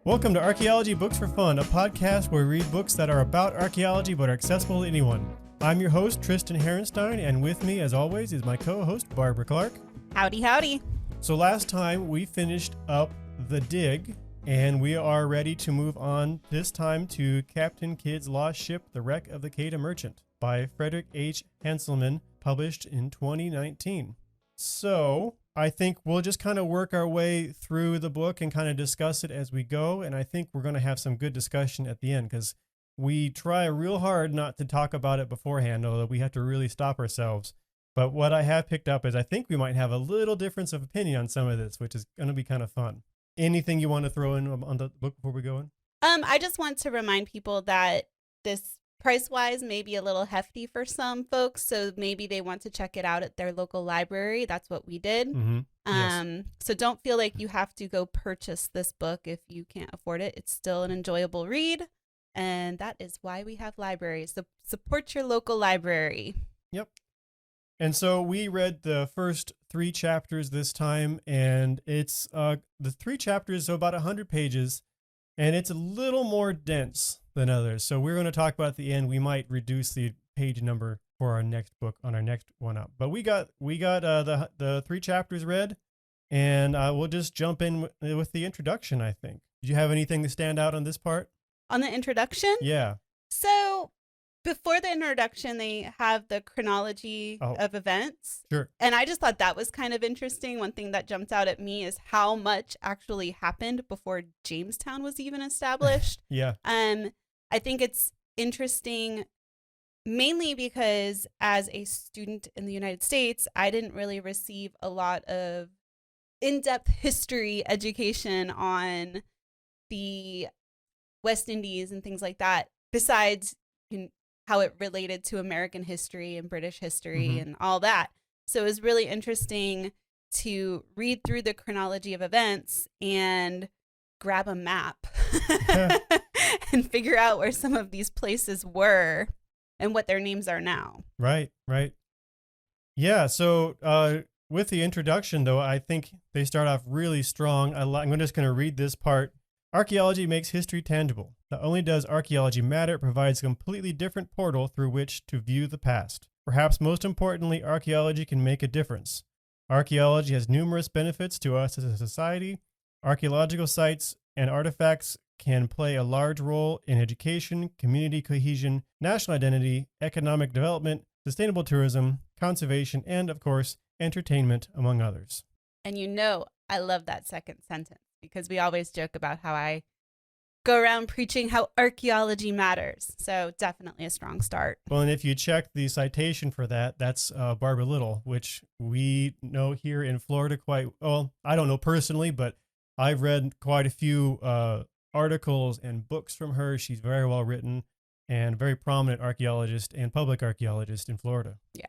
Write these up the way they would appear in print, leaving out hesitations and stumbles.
Welcome to Archaeology Books for Fun, a podcast where we read books that are about archaeology but are accessible to anyone. I'm your host, Tristan Herenstein, and with me, as always, is my co-host, Barbara Clark. Howdy, howdy. So last time we finished up The Dig, and we are ready to move on this time to Captain Kidd's Lost Ship, The Wreck of the Quedagh Merchant by Frederick H. Hanselman, published in 2019. So I think we'll just kind of work our way through the book and kind of discuss it as we go. And I think we're going to have some good discussion at the end because we try real hard not to talk about it beforehand, although we have to really stop ourselves. But what I have picked up is I think we might have a little difference of opinion on some of this, which is going to be kind of fun. Anything you want to throw in on the book before we go in? I just want to remind people that this price-wise may be a little hefty for some folks, so maybe they want to check it out at their local library. That's what we did. Mm-hmm. Yes. So don't feel like you have to go purchase this book if you can't afford it. It's still an enjoyable read, and that is why we have libraries. So support your local library. Yep. And so we read the first 3 chapters this time, and it's the 3 chapters, so about 100 pages, and it's a little more dense than others. So we're going to talk about at the end. We might reduce the page number for our next book on our next one up. But we got the 3 chapters read, and we'll just jump in with the introduction, I think. Did you have anything to stand out on this part? On the introduction? Yeah. So before the introduction, they have the chronology of events. Sure. And I just thought that was kind of interesting. One thing that jumped out at me is how much actually happened before Jamestown was even established. Yeah. I think it's interesting mainly because as a student in the United States, I didn't really receive a lot of in-depth history education on the West Indies and things like that, besides how it related to American history and British history and all that. So it was really interesting to read through the chronology of events and grab a map and figure out where some of these places were and what their names are now. Right. Yeah, so with the introduction, though, I think they start off really strong. I'm just going to read this part. Archaeology makes history tangible. Not only does archaeology matter, it provides a completely different portal through which to view the past. Perhaps most importantly, archaeology can make a difference. Archaeology has numerous benefits to us as a society. Archaeological sites and artifacts can play a large role in education, community cohesion, national identity, economic development, sustainable tourism, conservation, and, of course, entertainment, among others. And I love that second sentence, because we always joke about how I go around preaching how archaeology matters. So definitely a strong start. Well, and if you check the citation for that, that's Barbara Little, which we know here in Florida quite well. I don't know personally, but I've read quite a few articles and books from her. She's very well written and very prominent archaeologist and public archaeologist in Florida. Yeah.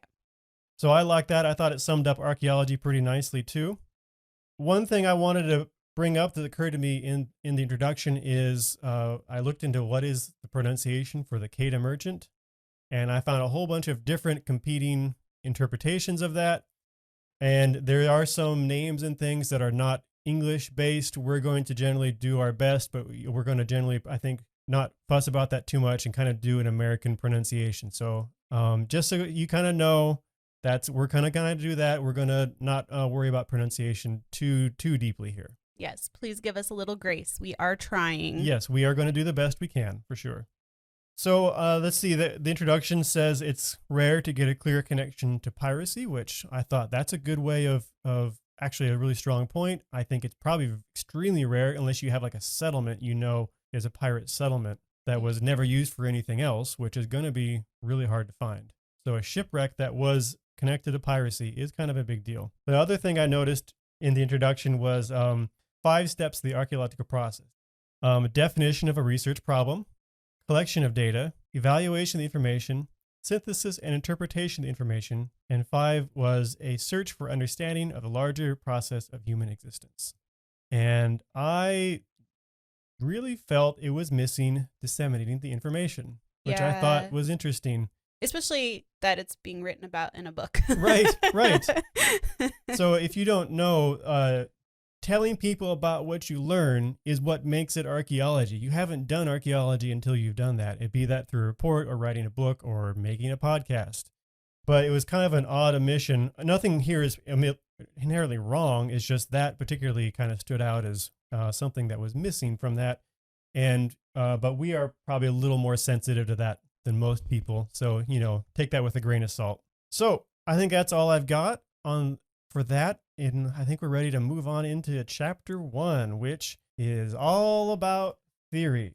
So I like that. I thought it summed up archaeology pretty nicely too. One thing I wanted to bring up that occurred to me in the introduction is I looked into what is the pronunciation for the Quedagh Merchant, and I found a whole bunch of different competing interpretations of that. And there are some names and things that are not English based. We're going to generally do our best, but we're going to generally, I think, not fuss about that too much and kind of do an American pronunciation. So just so you kind of know, we're kind of going to do that. We're going to not worry about pronunciation too deeply here. Yes, please give us a little grace. We are trying. Yes, we are going to do the best we can, for sure. So let's see. The introduction says it's rare to get a clear connection to piracy, which I thought that's a good way of actually a really strong point. I think it's probably extremely rare unless you have like a settlement, is a pirate settlement that was never used for anything else, which is going to be really hard to find. So a shipwreck that was connected to piracy is kind of a big deal. The other thing I noticed in the introduction was 5 steps of the archaeological process. Definition of a research problem, collection of data, evaluation of the information, synthesis and interpretation of the information, and 5 was a search for understanding of the larger process of human existence. And I really felt it was missing disseminating the information, which I thought was interesting. Especially that it's being written about in a book. Right. So if you don't know, telling people about what you learn is what makes it archaeology. You haven't done archaeology until you've done that. It'd be that through a report or writing a book or making a podcast. But it was kind of an odd omission. Nothing here is inherently wrong. It's just that particularly kind of stood out as something that was missing from that. And but we are probably a little more sensitive to that than most people. So, take that with a grain of salt. So I think that's all I've got on for that. And I think we're ready to move on into chapter 1, which is all about theory.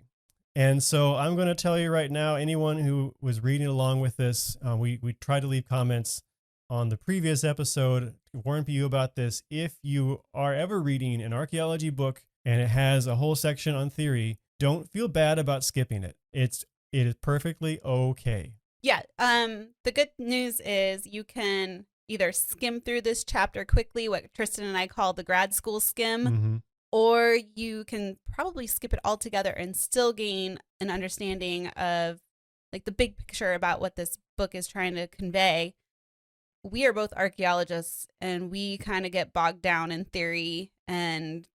And so I'm going to tell you right now, anyone who was reading along with this, we tried to leave comments on the previous episode to warn you about this. If you are ever reading an archaeology book and it has a whole section on theory, don't feel bad about skipping it. It is perfectly okay. Yeah. The good news is you can either skim through this chapter quickly, what Tristan and I call the grad school skim, Mm-hmm. or you can probably skip it altogether and still gain an understanding of like the big picture about what this book is trying to convey. We are both archaeologists and we kind of get bogged down in theory, and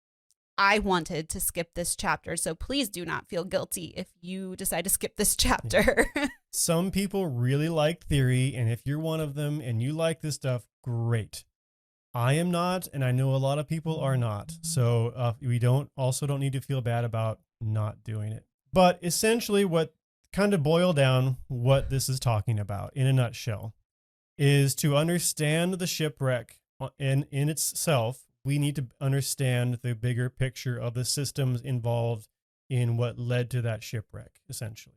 I wanted to skip this chapter, so please do not feel guilty if you decide to skip this chapter. Some people really like theory, and if you're one of them and you like this stuff, great. I am not, and I know a lot of people are not. So we don't need to feel bad about not doing it. But essentially what kind of boil down what this is talking about in a nutshell is to understand the shipwreck in itself. We need to understand the bigger picture of the systems involved in what led to that shipwreck, essentially.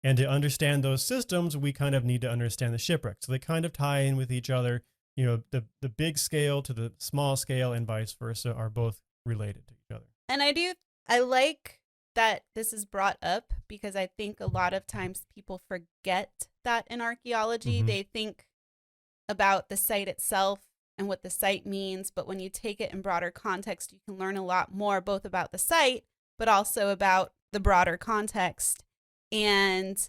And to understand those systems, we kind of need to understand the shipwreck. So they kind of tie in with each other. The big scale to the small scale and vice versa are both related to each other. And I like that this is brought up because I think a lot of times people forget that in archaeology. Mm-hmm. They think about the site itself and what the site means, but when you take it in broader context, you can learn a lot more, both about the site, but also about the broader context. And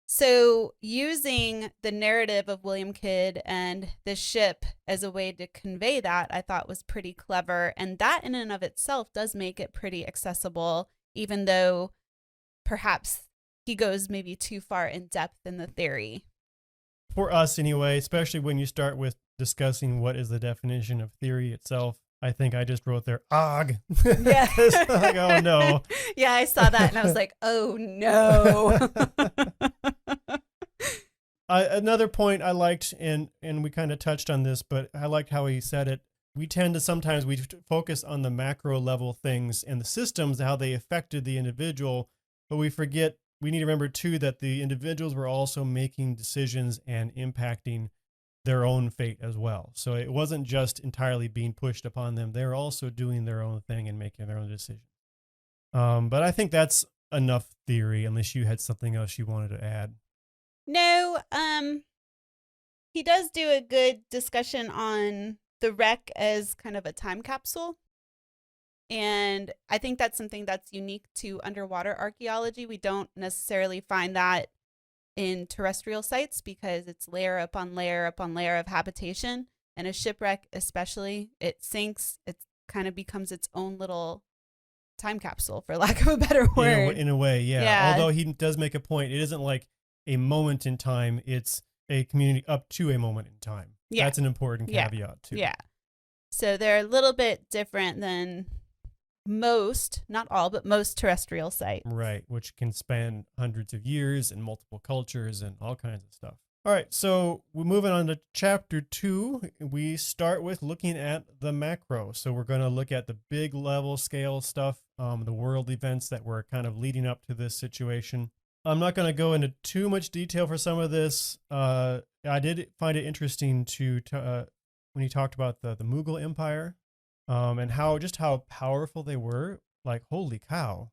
so using the narrative of William Kidd and the ship as a way to convey that, I thought was pretty clever. And that in and of itself does make it pretty accessible, even though perhaps he goes maybe too far in depth in the theory. For us anyway, especially when you start with discussing what is the definition of theory itself. I think I just wrote there, "Ugh." Yeah. Like, oh no. Yeah, I saw that and I was like, oh no. Another point I liked, and we kind of touched on this, but I liked how he said it. We tend to sometimes focus on the macro level things and the systems, how they affected the individual, but we forget, we need to remember too that the individuals were also making decisions and impacting their own fate as well. So it wasn't just entirely being pushed upon them. They're also doing their own thing and making their own decisions. But I think that's enough theory, unless you had something else you wanted to add. No, he does do a good discussion on the wreck as kind of a time capsule. And I think that's something that's unique to underwater archaeology. We don't necessarily find that in terrestrial sites because it's layer upon layer upon layer of habitation. And a shipwreck especially, it sinks, it kind of becomes its own little time capsule, for lack of a better word. In a way, yeah. Although he does make a point, it isn't like a moment in time, it's a community up to a moment in time. Yeah. That's an important caveat too. Yeah. So they're a little bit different than most, not all, but most terrestrial sites. Right, which can span hundreds of years and multiple cultures and all kinds of stuff. All right, so we're moving on to chapter 2. We start with looking at the macro. So we're going to look at the big level scale stuff, the world events that were kind of leading up to this situation. I'm not going to go into too much detail for some of this. I did find it interesting to when he talked about the Mughal Empire. And how powerful they were. Like, holy cow.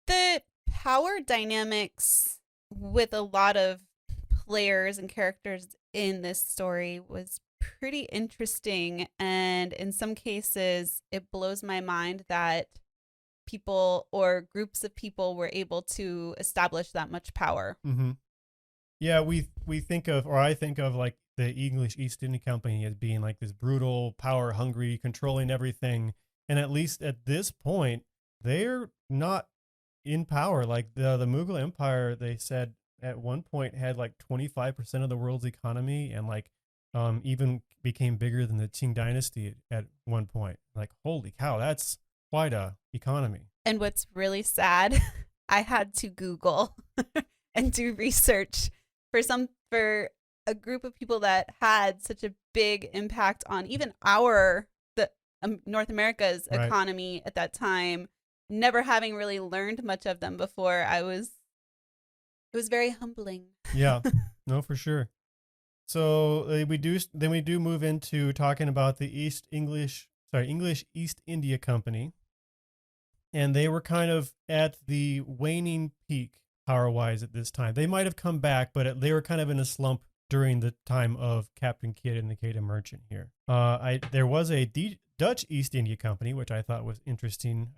The power dynamics with a lot of players and characters in this story was pretty interesting. And in some cases, it blows my mind that people or groups of people were able to establish that much power. Mm-hmm. Yeah, we think of, or I think of, like the English East India Company as being like this brutal, power hungry, controlling everything. And at least at this point, they're not in power. Like the Mughal Empire, they said at one point had like 25% of the world's economy, and like even became bigger than the Qing dynasty at one point. Like, holy cow, that's quite a economy. And what's really sad, I had to Google and do research for a group of people that had such a big impact on even the North America's Right. economy at that time. Never having really learned much of them before, it was very humbling. Yeah, no, for sure. So we do move into talking about the English East India Company, and they were kind of at the waning peak power wise at this time. They might have come back, but they were kind of in a slump during the time of Captain Kidd and the Quedagh Merchant here. There was a Dutch East India Company, which I thought was interesting.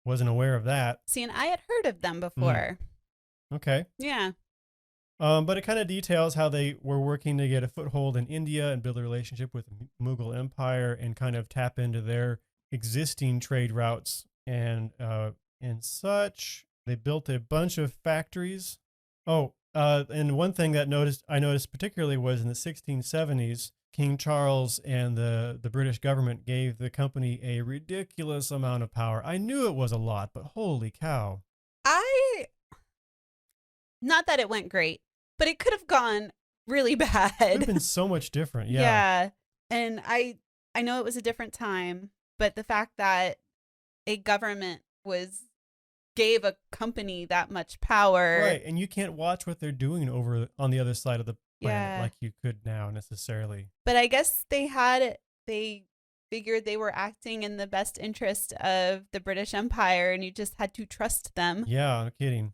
Wasn't aware of that. See, and I had heard of them before. Okay. Yeah. But it kind of details how they were working to get a foothold in India and build a relationship with the Mughal Empire and kind of tap into their existing trade routes and such. They built a bunch of factories. And one thing that I noticed particularly was in the 1670s, King Charles and the British government gave the company a ridiculous amount of power. I knew it was a lot, but holy cow. Not that it went great, but it could have gone really bad. It would have been so much different. Yeah. Yeah. And I know it was a different time, but the fact that a government gave a company that much power. Right. And you can't watch what they're doing over on the other side of the planet like you could now necessarily. But I guess they figured they were acting in the best interest of the British Empire, and you just had to trust them. Yeah, no kidding.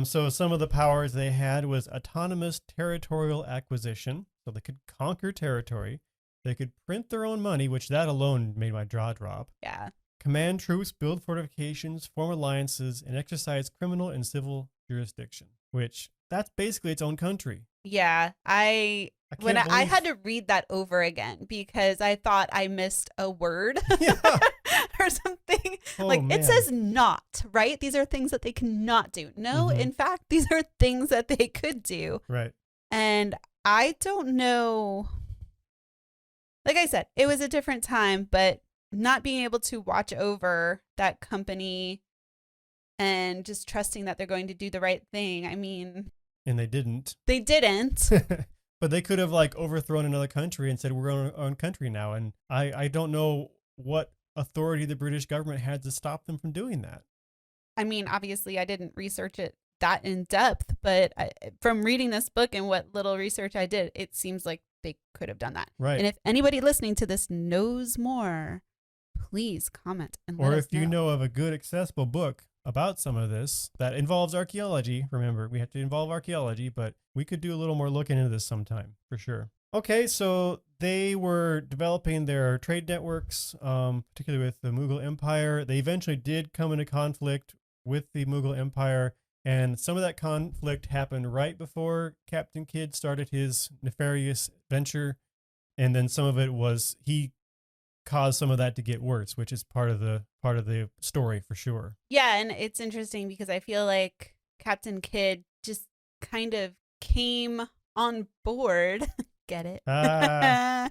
So some of the powers they had was autonomous territorial acquisition, so they could conquer territory. They could print their own money, which that alone made my jaw drop. Yeah. Command troops, build fortifications, form alliances, and exercise criminal and civil jurisdiction, which that's basically its own country. Yeah. I had to read that over again because I thought I missed a word or something. Oh, like, man. it says not, right? These are things that they cannot do. No, in fact, these are things that they could do. Right. And I don't know. Like I said, it was a different time, but not being able to watch over that company and just trusting that they're going to do the right thing. I mean, and they didn't. They didn't. But they could have like overthrown another country and said, we're our own country now. And I don't know what authority the British government had to stop them from doing that. I mean, obviously I didn't research it that in depth, but from reading this book and what little research I did, it seems like they could have done that. Right. And if anybody listening to this knows more, please comment and let us know. Or if you know of a good accessible book about some of this that involves archaeology. Remember, we have to involve archaeology, but we could do a little more looking into this sometime for sure. Okay, so they were developing their trade networks, particularly with the Mughal Empire. They eventually did come into conflict with the Mughal Empire, and some of that conflict happened right before Captain Kidd started his nefarious venture, and then some of it was he caused some of that to get worse, which is part of the story for sure. Yeah, and it's interesting because I feel like Captain Kidd just kind of came on board. Get it? At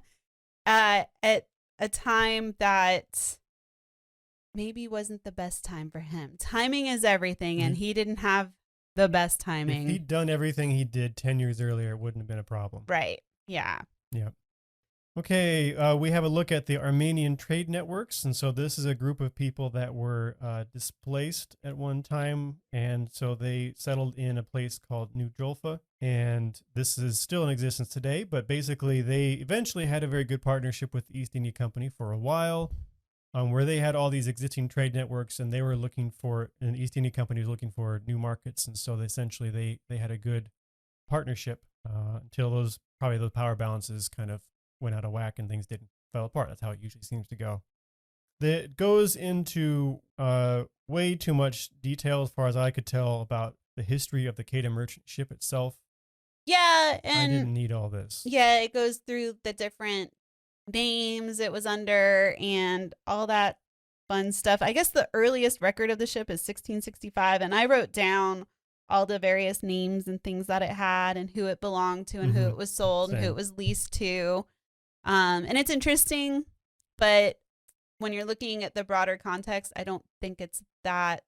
a time that maybe wasn't the best time for him. Timing is everything, and he didn't have the best timing. If he'd done everything he did 10 years earlier, it wouldn't have been a problem. Right. Yeah. Yeah. Okay, we have a look at the Armenian trade networks. And so this is a group of people that were displaced at one time. And so they settled in a place called New Jolfa. And this is still in existence today. But basically, they eventually had a very good partnership with the East India Company for a while, where they had all these existing trade networks. And they were looking for, and the East India Company was looking for new markets. And so essentially, they had a good partnership until those power balances kind of went out of whack and things fell apart. That's how it usually seems to go. It goes into way too much detail as far as I could tell about the history of the Quedagh merchant ship itself. Yeah, and I didn't need all this. Yeah, it goes through the different names it was under and all that fun stuff. I guess the earliest record of the ship is 1665, and I wrote down all the various names and things that it had and who it belonged to and who it was sold and who it was leased to. And it's interesting, but when you're looking at the broader context, I don't think it's that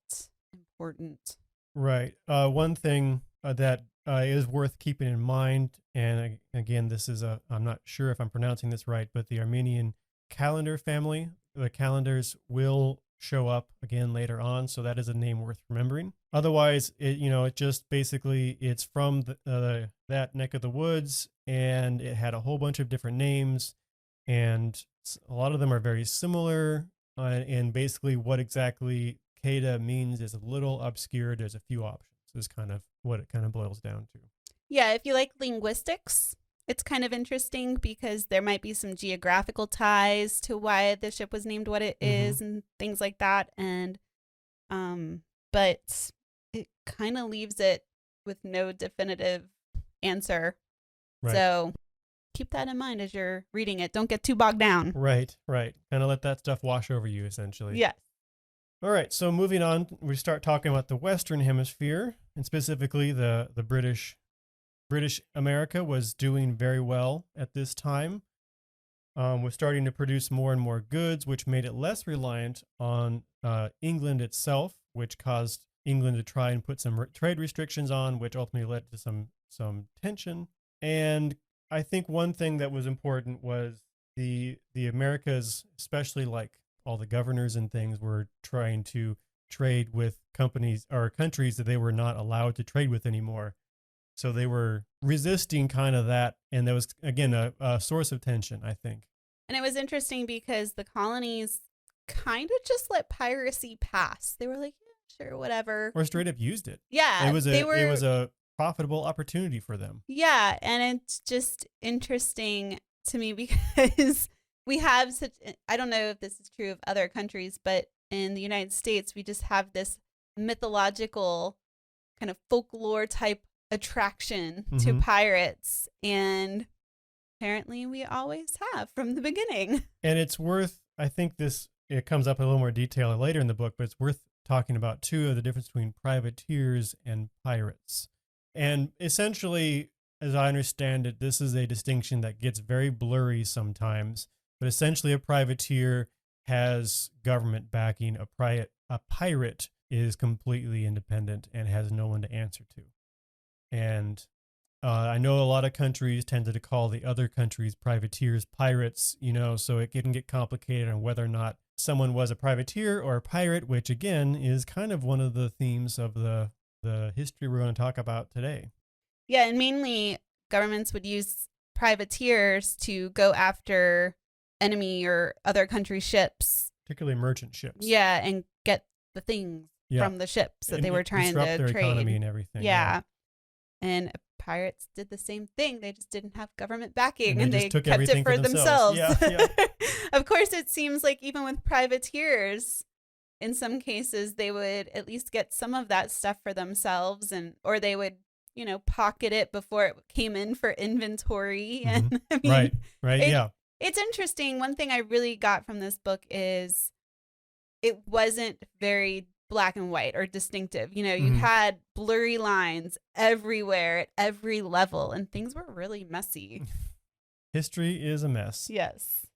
important. Right. One thing that is worth keeping in mind, and again, this is I'm not sure if I'm pronouncing this right, but the Armenian calendar family, the calendars will show up again later on, so that is a name worth remembering. Otherwise, it just basically, it's from that neck of the woods, and it had a whole bunch of different names, and a lot of them are very similar, and basically what exactly Keda means is a little obscure. There's a few options, is kind of what it kind of boils down to. Yeah, if you like linguistics, it's kind of interesting because there might be some geographical ties to why the ship was named what it is and things like that. And but it kind of leaves it with no definitive answer. Right. So keep that in mind as you're reading it. Don't get too bogged down. Right. Kind of let that stuff wash over you, essentially. Yes. All right, so moving on, we start talking about the Western Hemisphere, and specifically the British America was doing very well at this time. Was starting to produce more and more goods, which made it less reliant on England itself, which caused England to try and put some trade restrictions on, which ultimately led to some tension. And I think one thing that was important was the Americas, especially like all the governors and things, were trying to trade with companies or countries that they were not allowed to trade with anymore. So they were resisting kind of that. And that was, again, a source of tension, I think. And it was interesting because the colonies kind of just let piracy pass. They were like, yeah, sure, whatever. Or straight up used it. Yeah. It was a profitable opportunity for them. Yeah. And it's just interesting to me because we have such, I don't know if this is true of other countries, but in the United States, we just have this mythological kind of folklore type attraction to pirates. And apparently we always have from the beginning. And it's worth, I think it comes up in a little more detail later in the book, but it's worth talking about too, the difference between privateers and pirates. And essentially, as I understand it, this is a distinction that gets very blurry sometimes. But essentially, a privateer has government backing. A pirate is completely independent and has no one to answer to. And I know a lot of countries tended to call the other countries' privateers pirates, so it can get complicated on whether or not someone was a privateer or a pirate, which again is kind of one of the themes of the history we're going to talk about today. Yeah, and mainly governments would use privateers to go after enemy or other country ships, particularly merchant ships. Yeah, and get the things from the ships that they were trying to disrupt their trade. Economy and everything. Yeah. And pirates did the same thing. They just didn't have government backing, and they kept it for themselves. Yeah. Of course, it seems like even with privateers, in some cases they would at least get some of that stuff for themselves, or they would pocket it before it came in for inventory. And I mean, right. It's interesting. One thing I really got from this book is it wasn't very black and white or distinctive. You had blurry lines everywhere at every level, and things were really messy. History is a mess. Yes.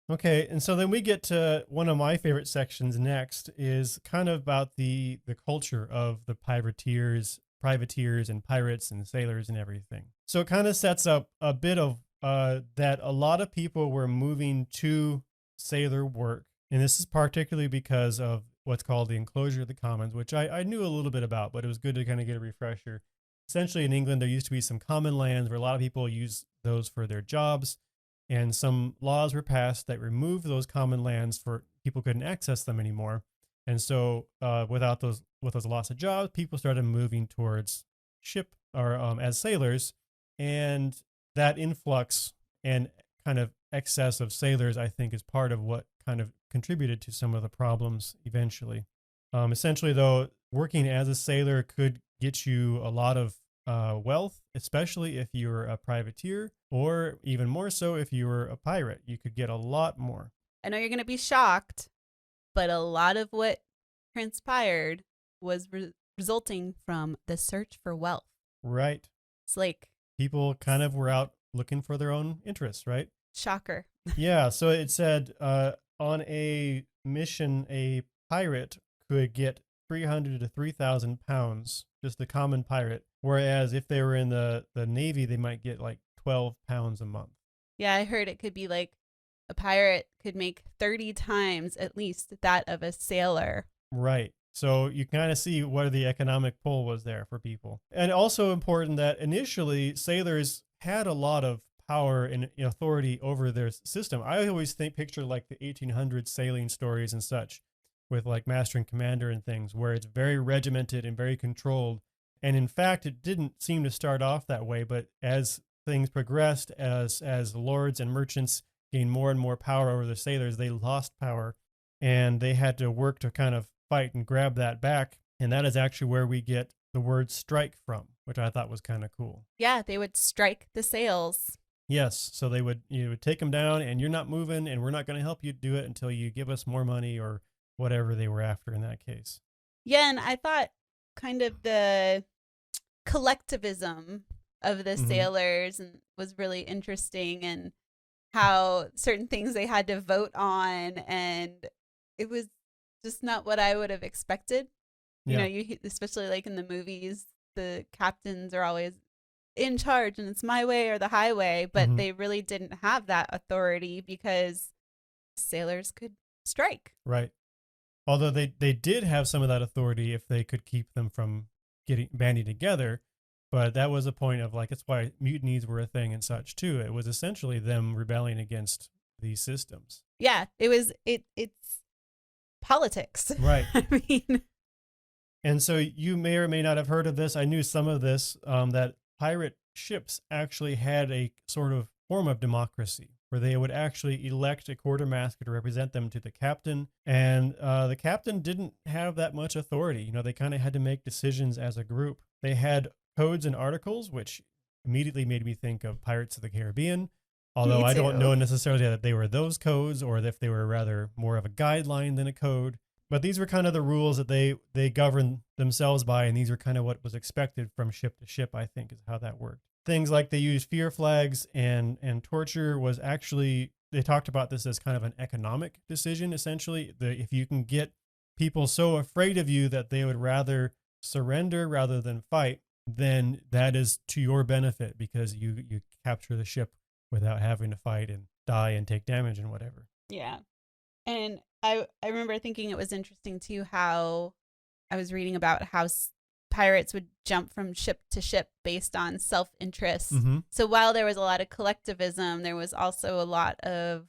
Okay, and so then we get to one of my favorite sections next, is kind of about the culture of the privateers and pirates and sailors and everything. So it kind of sets up a bit of that a lot of people were moving to sailor work. And this is particularly because of what's called the enclosure of the commons, which I knew a little bit about, but it was good to kind of get a refresher. Essentially, in England, there used to be some common lands where a lot of people use those for their jobs. And some laws were passed that removed those common lands for people couldn't access them anymore. And so with those loss of jobs, people started moving towards ship or as sailors. And that influx and kind of excess of sailors, I think, is part of what kind of contributed to some of the problems eventually. Essentially, though, working as a sailor could get you a lot of wealth, especially if you were a privateer, or even more so if you were a pirate. You could get a lot more. I know you're going to be shocked, but a lot of what transpired was resulting from the search for wealth. Right. It's like People kind of were out looking for their own interests, right? shocker. Yeah. So it said on a mission, a pirate could get 300 to 3,000 pounds, just a common pirate. Whereas if they were in the Navy, they might get like 12 pounds a month. Yeah, I heard it could be like a pirate could make 30 times at least that of a sailor. Right. So you kind of see what the economic pull was there for people. And also important that initially sailors had a lot of power and authority over their system. I always picture like the 1800s sailing stories and such with like master and commander and things where it's very regimented and very controlled. And in fact, it didn't seem to start off that way, but as things progressed, as lords and merchants gained more and more power over the sailors, they lost power and they had to work to kind of fight and grab that back. And that is actually where we get the word strike from, which I thought was kind of cool. Yeah, they would strike the sails. Yes, so you would take them down and you're not moving and we're not going to help you do it until you give us more money or whatever they were after in that case. Yeah, and I thought kind of the collectivism of the sailors and was really interesting, and how certain things they had to vote on, and it was just not what I would have expected. You know, especially like in the movies, the captains are always in charge and it's my way or the highway, but they really didn't have that authority because sailors could strike. Right. Although they did have some of that authority if they could keep them from banding together, but that was a point of like, it's why mutinies were a thing and such too. It was essentially them rebelling against these systems. Yeah, it's politics. Right. I mean, and so you may or may not have heard of this. I knew some of this, that pirate ships actually had a sort of form of democracy where they would actually elect a quartermaster to represent them to the captain. And the captain didn't have that much authority. You know, they kind of had to make decisions as a group. They had codes and articles, which immediately made me think of Pirates of the Caribbean. Although I don't know necessarily that they were those codes or if they were rather more of a guideline than a code. But these were kind of the rules that they governed themselves by, and these were kind of what was expected from ship to ship, I think, is how that worked. Things like they used fear flags and torture was actually, they talked about this as kind of an economic decision, essentially. If you can get people so afraid of you that they would rather surrender rather than fight, then that is to your benefit because you capture the ship without having to fight and die and take damage and whatever. Yeah. And I remember thinking it was interesting too how I was reading about how pirates would jump from ship to ship based on self-interest. So while there was a lot of collectivism, there was also a lot of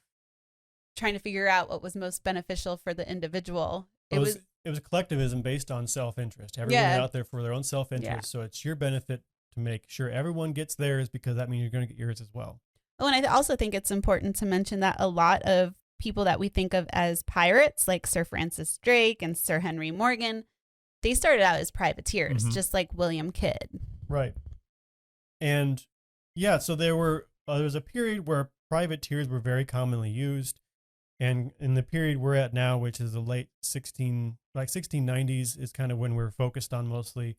trying to figure out what was most beneficial for the individual. It was collectivism based on self-interest. Everyone out there for their own self-interest. Yeah. So it's your benefit to make sure everyone gets theirs because that means you're going to get yours as well. Oh, and I also think it's important to mention that a lot of people that we think of as pirates, like Sir Francis Drake and Sir Henry Morgan, they started out as privateers, just like William Kidd. Right. And yeah, so there was a period where privateers were very commonly used. And in the period we're at now, which is the late 1690s is kind of when we're focused on mostly,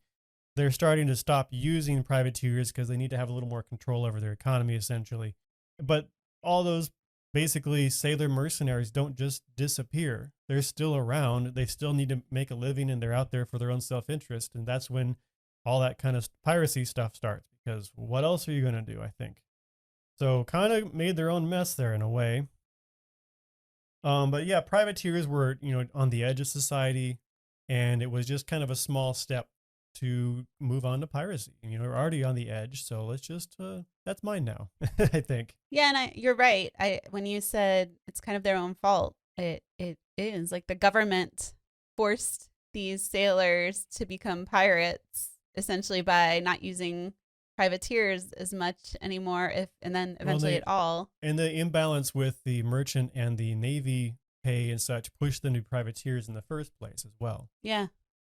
they're starting to stop using privateers because they need to have a little more control over their economy, essentially. But all those basically sailor mercenaries don't just disappear. They're still around. They still need to make a living and they're out there for their own self-interest. And that's when all that kind of piracy stuff starts because what else are you going to do, I think? So kind of made their own mess there in a way. But yeah, privateers were, on the edge of society and it was just kind of a small step to move on to piracy. We're already on the edge, so let's just that's mine now. I think. Yeah, and you're right. When you said it's kind of their own fault, it is like the government forced these sailors to become pirates essentially by not using privateers as much anymore, and then eventually at all. And the imbalance with the merchant and the Navy pay and such pushed them to privateers in the first place as well. Yeah.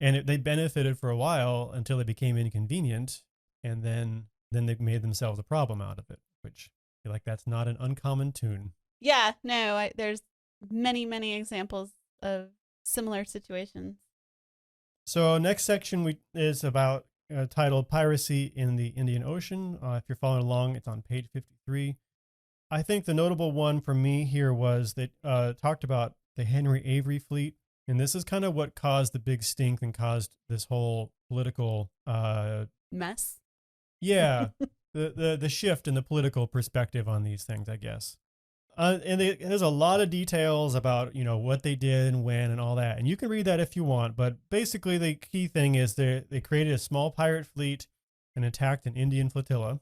And they benefited for a while until it became inconvenient. and then they made themselves a problem out of it, which I feel like that's not an uncommon tune. Yeah, no, there's many examples of similar situations. So next section is about titled Piracy in the Indian Ocean. If you're following along, it's on page 53. I think the notable one for me here was that talked about the Henry Avery fleet. And this is kind of what caused the big stink and caused this whole political mess. Yeah, the shift in the political perspective on these things, I guess. And there's a lot of details about, what they did and when and all that. And you can read that if you want. But basically, the key thing is they created a small pirate fleet and attacked an Indian flotilla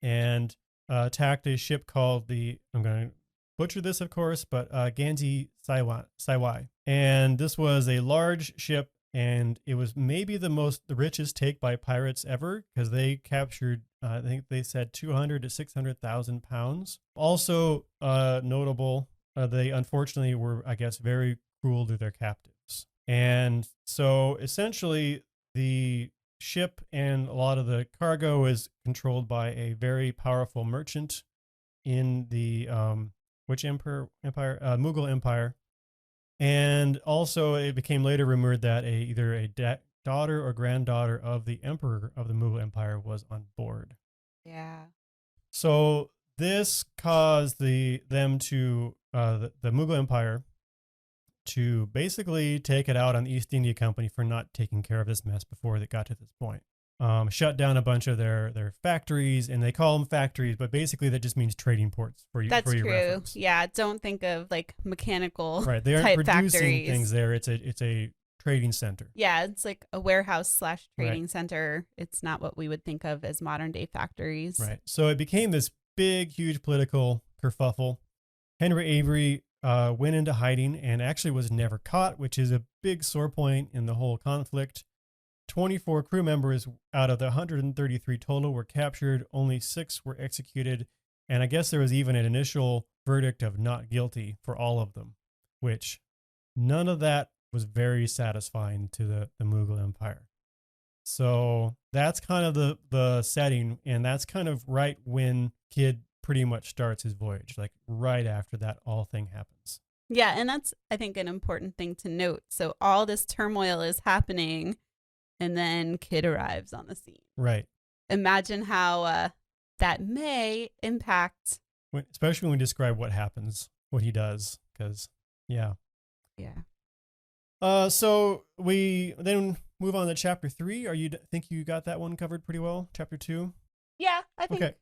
and attacked a ship called I'm going to butcher this, of course, but Ganzi Saiwai. And this was a large ship, and it was maybe the richest take by pirates ever, because they captured, I think they said 200 to 600,000 pounds. Also notable, they unfortunately were, I guess, very cruel to their captives. And so essentially the ship and a lot of the cargo is controlled by a very powerful merchant in the which empire? Mughal Empire. And also, it became later rumored that either a daughter or granddaughter of the emperor of the Mughal Empire was on board. Yeah. So this caused the Mughal Empire to basically take it out on the East India Company for not taking care of this mess before it got to this point. Shut down a bunch of their factories, and they call them factories, but basically that just means trading ports for you. That's for your true. reference. Yeah, don't think of like mechanical right. They aren't type producing factories. things there. It's a trading center. Yeah, it's like a warehouse / trading center. It's not what we would think of as modern day factories. Right. So it became this big, huge political kerfuffle. Henry Avery went into hiding and actually was never caught, which is a big sore point in the whole conflict. 24 crew members out of the 133 total were captured. Only 6 were executed. And I guess there was even an initial verdict of not guilty for all of them, which none of that was very satisfying to the Mughal Empire. So that's kind of the setting. And that's kind of right when Kidd pretty much starts his voyage, like right after that all thing happens. Yeah. And that's, I think, an important thing to note. So all this turmoil is happening, and then Kidd arrives on the scene. Right. Imagine how that may impact. Especially when we describe what happens, what he does, because, yeah. Yeah. So we then move on to chapter 3. Think you got that one covered pretty well? Chapter 2? Yeah, I think. Okay.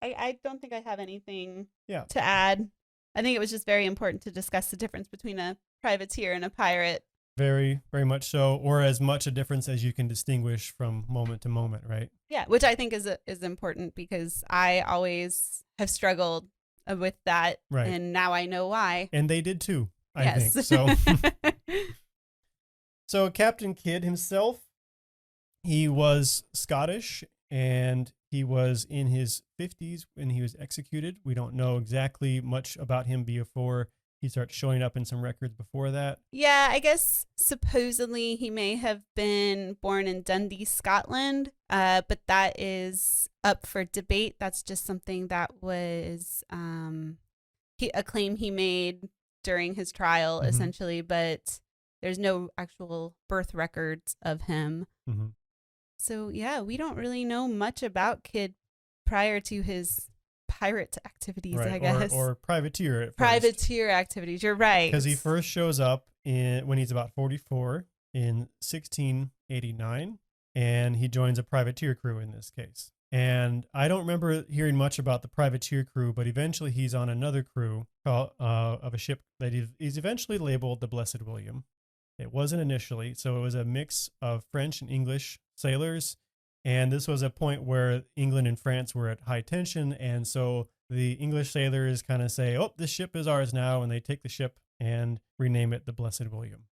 I don't think I have anything to add. I think it was just very important to discuss the difference between a privateer and a pirate. Very, very much so, or as much a difference as you can distinguish from moment to moment, right? Yeah, which I think is important, because I always have struggled with that, right. And now I know why. And they did too, I yes. think. So, so Captain Kidd himself, he was Scottish, and he was in his 50s when he was executed. We don't know exactly much about him before he starts showing up in some records before that. Yeah, I guess supposedly he may have been born in Dundee, Scotland, but that is up for debate. That's just something that was a claim he made during his trial, essentially, but there's no actual birth records of him. Mm-hmm. So, yeah, we don't really know much about Kidd prior to his pirate activities, right. I guess. Or privateer at first. Privateer activities, you're right. Because he first shows up when he's about 44 in 1689, and he joins a privateer crew in this case. And I don't remember hearing much about the privateer crew, but eventually he's on another crew of a ship that is eventually labeled the Blessed William. It wasn't initially, so it was a mix of French and English sailors. And this was a point where England and France were at high tension. And so the English sailors kind of say, oh, this ship is ours now. And they take the ship and rename it the Blessed William.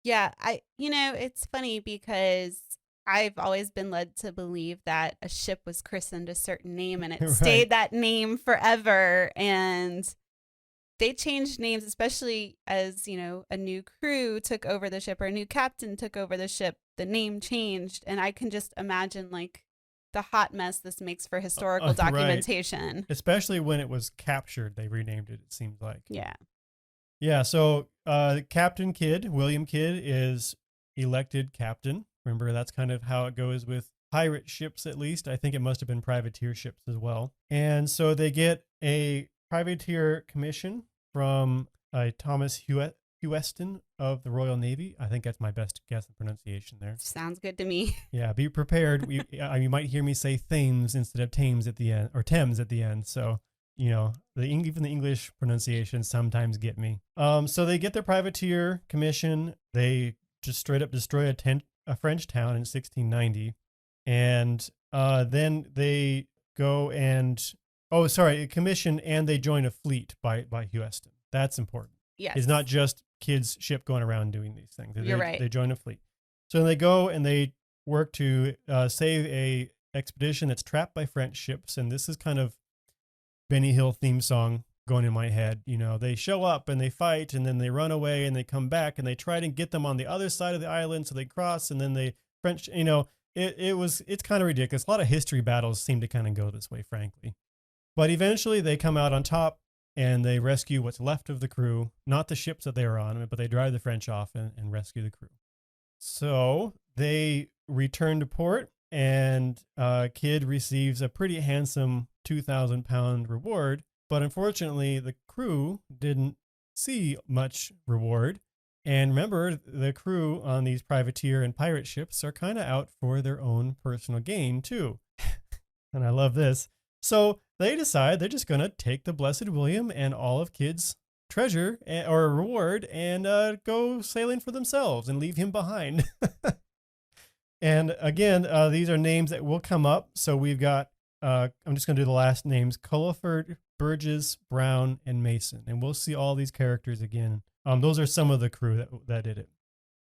Yeah, it's funny because I've always been led to believe that a ship was christened a certain name and it right. stayed that name forever. And they changed names, especially as, a new crew took over the ship or a new captain took over the ship. The name changed, and I can just imagine like the hot mess this makes for historical Right. documentation. Especially when it was captured, they renamed it, it seems like. Yeah. Yeah, so Captain Kidd, William Kidd, is elected captain. Remember, that's kind of how it goes with pirate ships, at least. I think it must have been privateer ships as well. And so they get a privateer commission from Thomas Heweston of the Royal Navy. I think that's my best guess and pronunciation there. Sounds good to me. Yeah, be prepared. You might hear me say Thames instead of Thames at the end, or Thames at the end. So, even the English pronunciations sometimes get me. So they get their privateer commission. They just straight up destroy a French town in 1690. And then they go and, commission, and they join a fleet by Heweston. That's important. Yes. It's not just Kidd's ship going around doing these things. You're right. They join a fleet. So they go and they work to save a expedition that's trapped by French ships. And this is kind of Benny Hill theme song going in my head. They show up and they fight, and then they run away, and they come back, and they try to get them on the other side of the island. So they cross, and then it's kind of ridiculous. A lot of history battles seem to kind of go this way, frankly. But eventually they come out on top, and they rescue what's left of the crew, not the ships that they were on, but they drive the French off and rescue the crew. So they return to port, and Kidd receives a pretty handsome 2,000-pound reward. But unfortunately, the crew didn't see much reward. And remember, the crew on these privateer and pirate ships are kind of out for their own personal gain, too. And I love this. So they decide they're just going to take the Blessed William and all of Kidd's treasure or reward and go sailing for themselves and leave him behind. And again, these are names that will come up. So we've got, I'm just going to do the last names, Culliford, Burgess, Brown, and Mason. And we'll see all these characters again. Those are some of the crew that did it.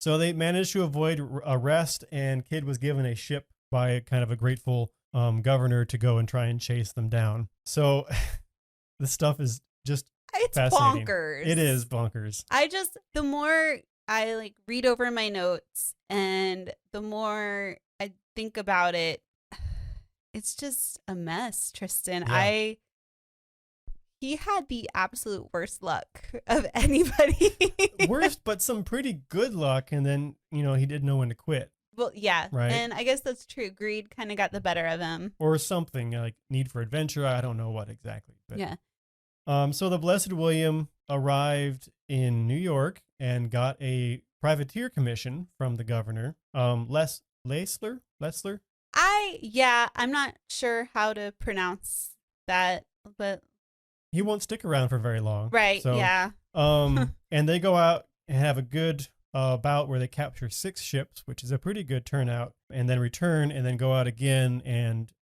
So they managed to avoid arrest, and Kidd was given a ship by kind of a grateful governor to go and try and chase them down. So this stuff is just fascinating. Bonkers. It is bonkers. The more I read over my notes and the more I think about it, it's just a mess, Tristan. Yeah. He had the absolute worst luck of anybody. Worst, but some pretty good luck. And then, he didn't know when to quit. Well, yeah. Right. And I guess that's true. Greed kind of got the better of him. Or something like need for adventure. I don't know what exactly. But, yeah. So the Blessed William arrived in New York and got a privateer commission from the governor, Leisler. I'm not sure how to pronounce that, but he won't stick around for very long. Right. So, yeah. And they go out and have a good bout where they capture 6 ships, which is a pretty good turnout, and then return and then go out again. And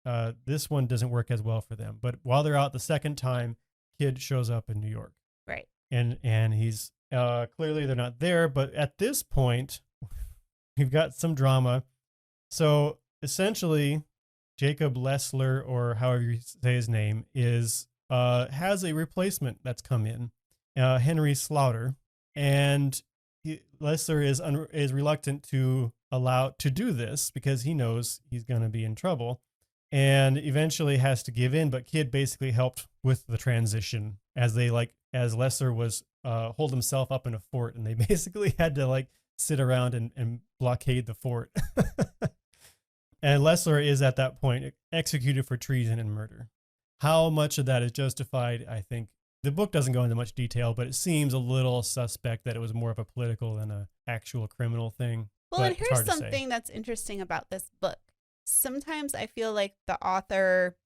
this one doesn't work as well for them. But while they're out the second time, Kidd shows up in New York. Right. And he's clearly they're not there. But at this point, we've got some drama. So essentially, Jacob Leisler, or however you say his name, has a replacement that's come in, Henry Slaughter, and Leisler is reluctant to allow to do this because he knows he's going to be in trouble, and eventually has to give in. But Kidd basically helped with the transition as Leisler was hold himself up in a fort, and they basically had to sit around and blockade the fort. And Leisler is at that point executed for treason and murder. How much of that is justified, I think the book doesn't go into much detail, but it seems a little suspect that it was more of a political than an actual criminal thing. Well, and here's something that's interesting about this book. Sometimes I feel like the author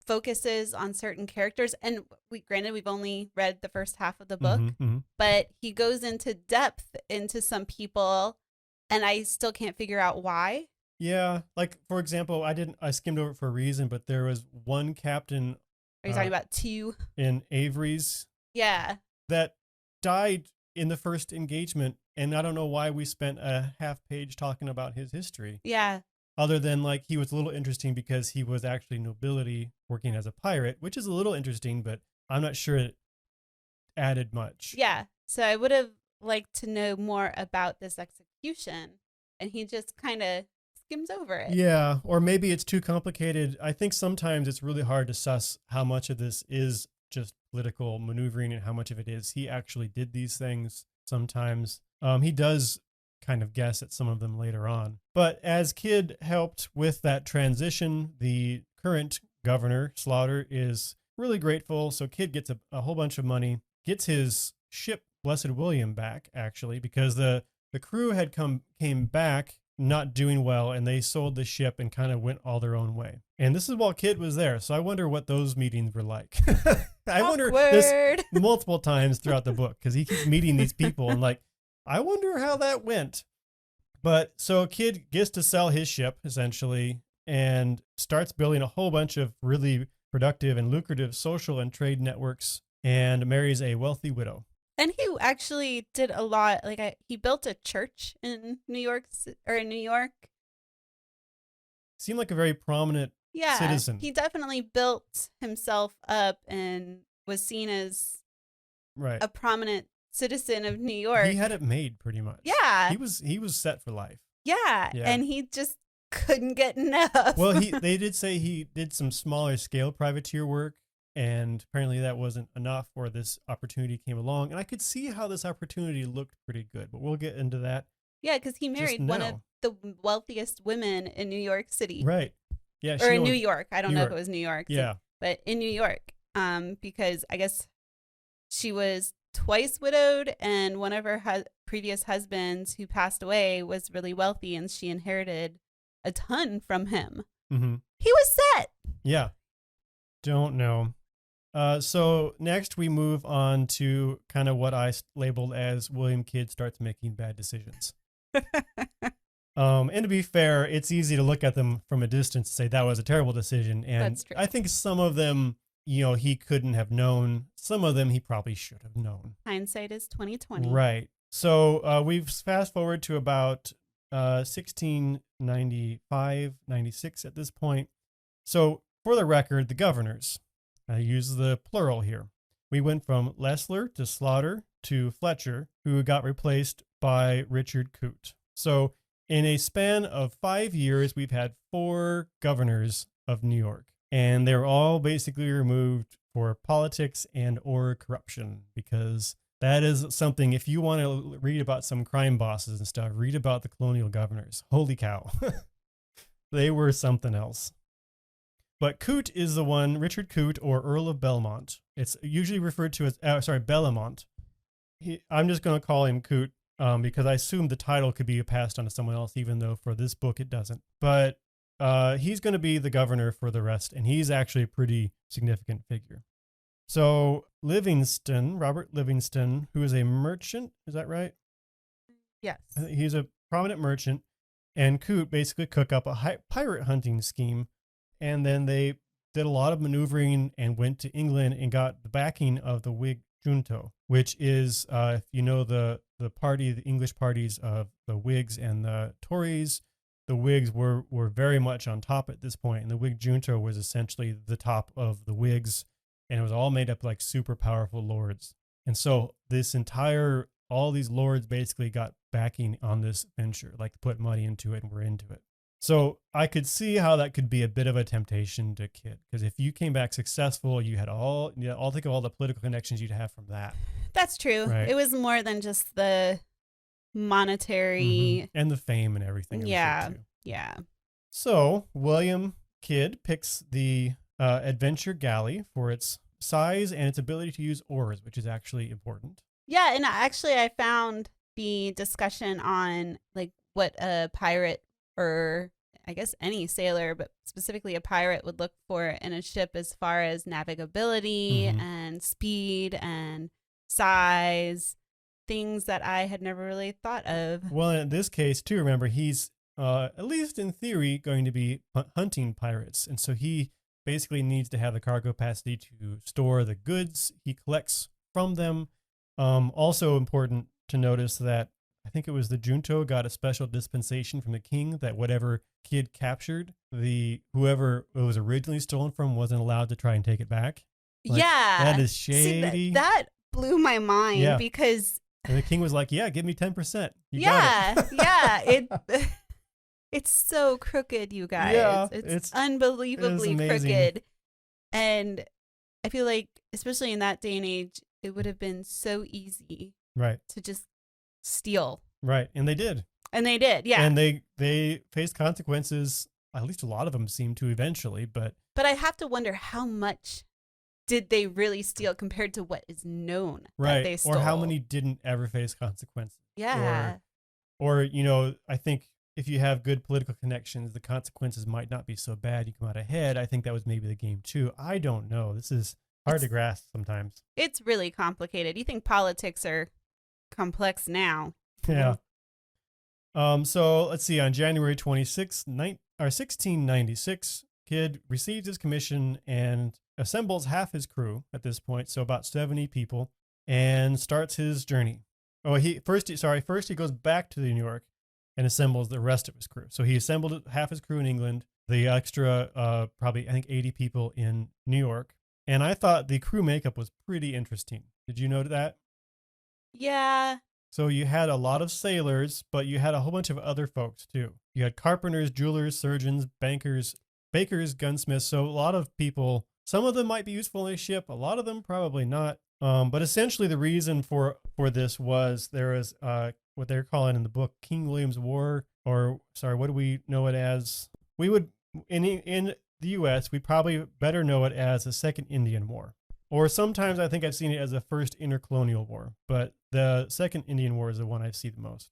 focuses on certain characters, and we've only read the first half of the book, but he goes into depth into some people, and I still can't figure out why. Yeah, for example, I skimmed over it for a reason, but there was one captain. Are you talking about 2? In Avery's? Yeah. That died in the first engagement, and I don't know why we spent a half page talking about his history. Yeah. Other than he was a little interesting because he was actually nobility working as a pirate, which is a little interesting, but I'm not sure it added much. Yeah. So I would have liked to know more about this execution, and he just kind of skims over it. Yeah, or maybe it's too complicated. I think sometimes it's really hard to suss how much of this is just political maneuvering and how much of it is he actually did these things sometimes. He does kind of guess at some of them later on. But as Kidd helped with that transition, the current governor, Slaughter, is really grateful. So Kidd gets a whole bunch of money, gets his ship, Blessed William, back, actually, because the crew had came back not doing well, and they sold the ship and kind of went all their own way. And this is while Kidd was there, so I wonder what those meetings were like. I wonder this multiple times throughout the book, because he keeps meeting these people and like, I wonder how that went. But so Kidd gets to sell his ship, essentially, and starts building a whole bunch of really productive and lucrative social and trade networks, and marries a wealthy widow. And he actually did a lot. Like he built a church in New York. Seemed like a very prominent citizen. He definitely built himself up and was seen as a prominent citizen of New York. He had it made pretty much. Yeah. He was set for life. Yeah. And he just couldn't get enough. Well, they did say he did some smaller scale privateer work, and apparently that wasn't enough, or this opportunity came along. And I could see how this opportunity looked pretty good, but we'll get into that. Yeah, because he married one of the wealthiest women in New York City. Right. Yeah. Or in New York. I don't know if it was New York. Yeah. But in New York. Because I guess she was twice widowed, and one of her previous husbands who passed away was really wealthy, and she inherited a ton from him. Mm-hmm. He was set. Yeah. Don't know. So next we move on to kind of what I labeled as William Kidd starts making bad decisions. And to be fair, it's easy to look at them from a distance and say that was a terrible decision. And That's true. I think some of them, he couldn't have known. Some of them he probably should have known. Hindsight is 20/20. Right. So we've fast forward to about 1695, 96 at this point. So for the record, the governors, I use the plural here. We went from Leisler to Slaughter to Fletcher, who got replaced by Richard Coote. So in a span of 5 years, we've had 4 governors of New York, and they're all basically removed for politics and or corruption, because that is something, if you want to read about some crime bosses and stuff, read about the colonial governors. Holy cow. They were something else. But Coote is the one, Richard Coote, or Earl of Belmont. It's usually referred to as, Bellamont. I'm just going to call him Coote because I assume the title could be passed on to someone else, even though for this book it doesn't. But he's going to be the governor for the rest, and he's actually a pretty significant figure. So Robert Livingston, who is a merchant, is that right? Yes. He's a prominent merchant, and Coote basically cook up a pirate hunting scheme. And then they did a lot of maneuvering and went to England and got the backing of the Whig junto, which is, if you know the English parties of the Whigs and the Tories, the Whigs were very much on top at this point, and the Whig junto was essentially the top of the Whigs, and it was all made up like super powerful lords. And so all these lords basically got backing on this venture, like put money into it and were into it. So I could see how that could be a bit of a temptation to Kidd, because if you came back successful, you had think of all the political connections you'd have from that. That's true. Right? It was more than just the monetary and the fame and everything. Yeah. Yeah. So William Kidd picks the adventure galley for its size and its ability to use oars, which is actually important. Yeah, and actually I found the discussion on like what a pirate, or I guess any sailor, but specifically a pirate, would look for in a ship as far as navigability and speed and size, things that I had never really thought of. Well, in this case, too, remember, he's, at least in theory, going to be hunting pirates. And so he basically needs to have the cargo capacity to store the goods he collects from them. Also important to notice that I think it was the junto got a special dispensation from the king that whatever Kidd captured, whoever it was originally stolen from wasn't allowed to try and take it back. Like, yeah. That is shady. See, that blew my mind because... And the king was like, yeah, give me 10%. You got it. Yeah. It's so crooked, you guys. Yeah, It's it is unbelievably amazing. crooked. And I feel like, especially in that day and age, it would have been so easy Right. to just steal. Right. And they did. And they did, yeah. And they faced consequences. At least a lot of them seem to eventually, but But I have to wonder how much did they really steal compared to what is known that right. they Or how stole? many didn't ever face consequences. Yeah. Or, you know, I think if you have good political connections, the consequences might not be so bad. You come out ahead. I think that was maybe the game too. I don't know. This is hard to It's grasp sometimes. it's really complicated. You think politics are complex now. Yeah. So let's see. On January 26th, 1696, Kidd receives his commission and assembles half his crew at this point, so about 70 people, and starts his journey. Oh, first he goes back to New York and assembles the rest of his crew. So he assembled half his crew in England, the extra, probably I think 80 people in New York. And I thought the crew makeup was pretty interesting. Did you note that? Yeah. So you had a lot of sailors, but you had a whole bunch of other folks too. You had carpenters, jewelers, surgeons, bankers, bakers, gunsmiths. So a lot of people. Some of them might be useful on a ship. A lot of them probably not. But essentially, the reason for this was there was what they're calling in the book King William's War, or sorry, what do we know it as? We would in the U.S. we probably better know it as the Second Indian War. Or sometimes I think I've seen it as the first intercolonial war, but the second Indian War is the one I see the most.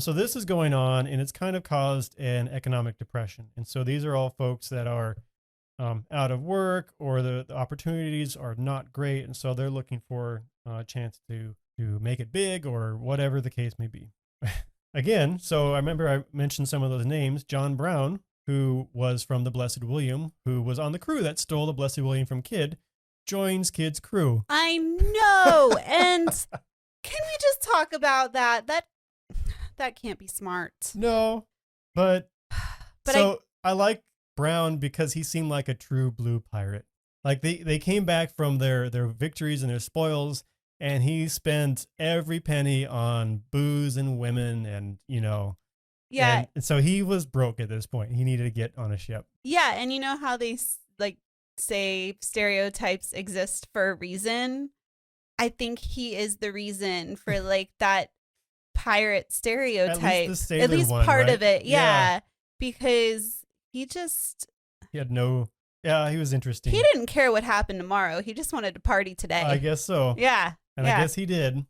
So this is going on, and it's kind of caused an economic depression. And so these are all folks that are out of work, or the opportunities are not great, and so they're looking for a chance to make it big, or whatever the case may be. Again, so I remember I mentioned some of those names. John Brown, who was from the Blessed William, who was on the crew that stole the Blessed William from Kidd, joins Kidd's crew. I know. And can we just talk about that? That can't be smart. No, but But so I like Brown because he seemed like a true blue pirate. Like they came back from their victories and their spoils, and he spent every penny on booze and women, and yeah. and so he was broke at this point. He needed to get on a ship. Yeah, and you know how they like say stereotypes exist for a reason? I think he is the reason for like that pirate stereotype. At least the sailor one, part right? of it. Yeah. Yeah. Because he had no. Yeah, he was interesting. he didn't care what happened tomorrow. He just wanted to party today. I guess so. Yeah. And I guess he did.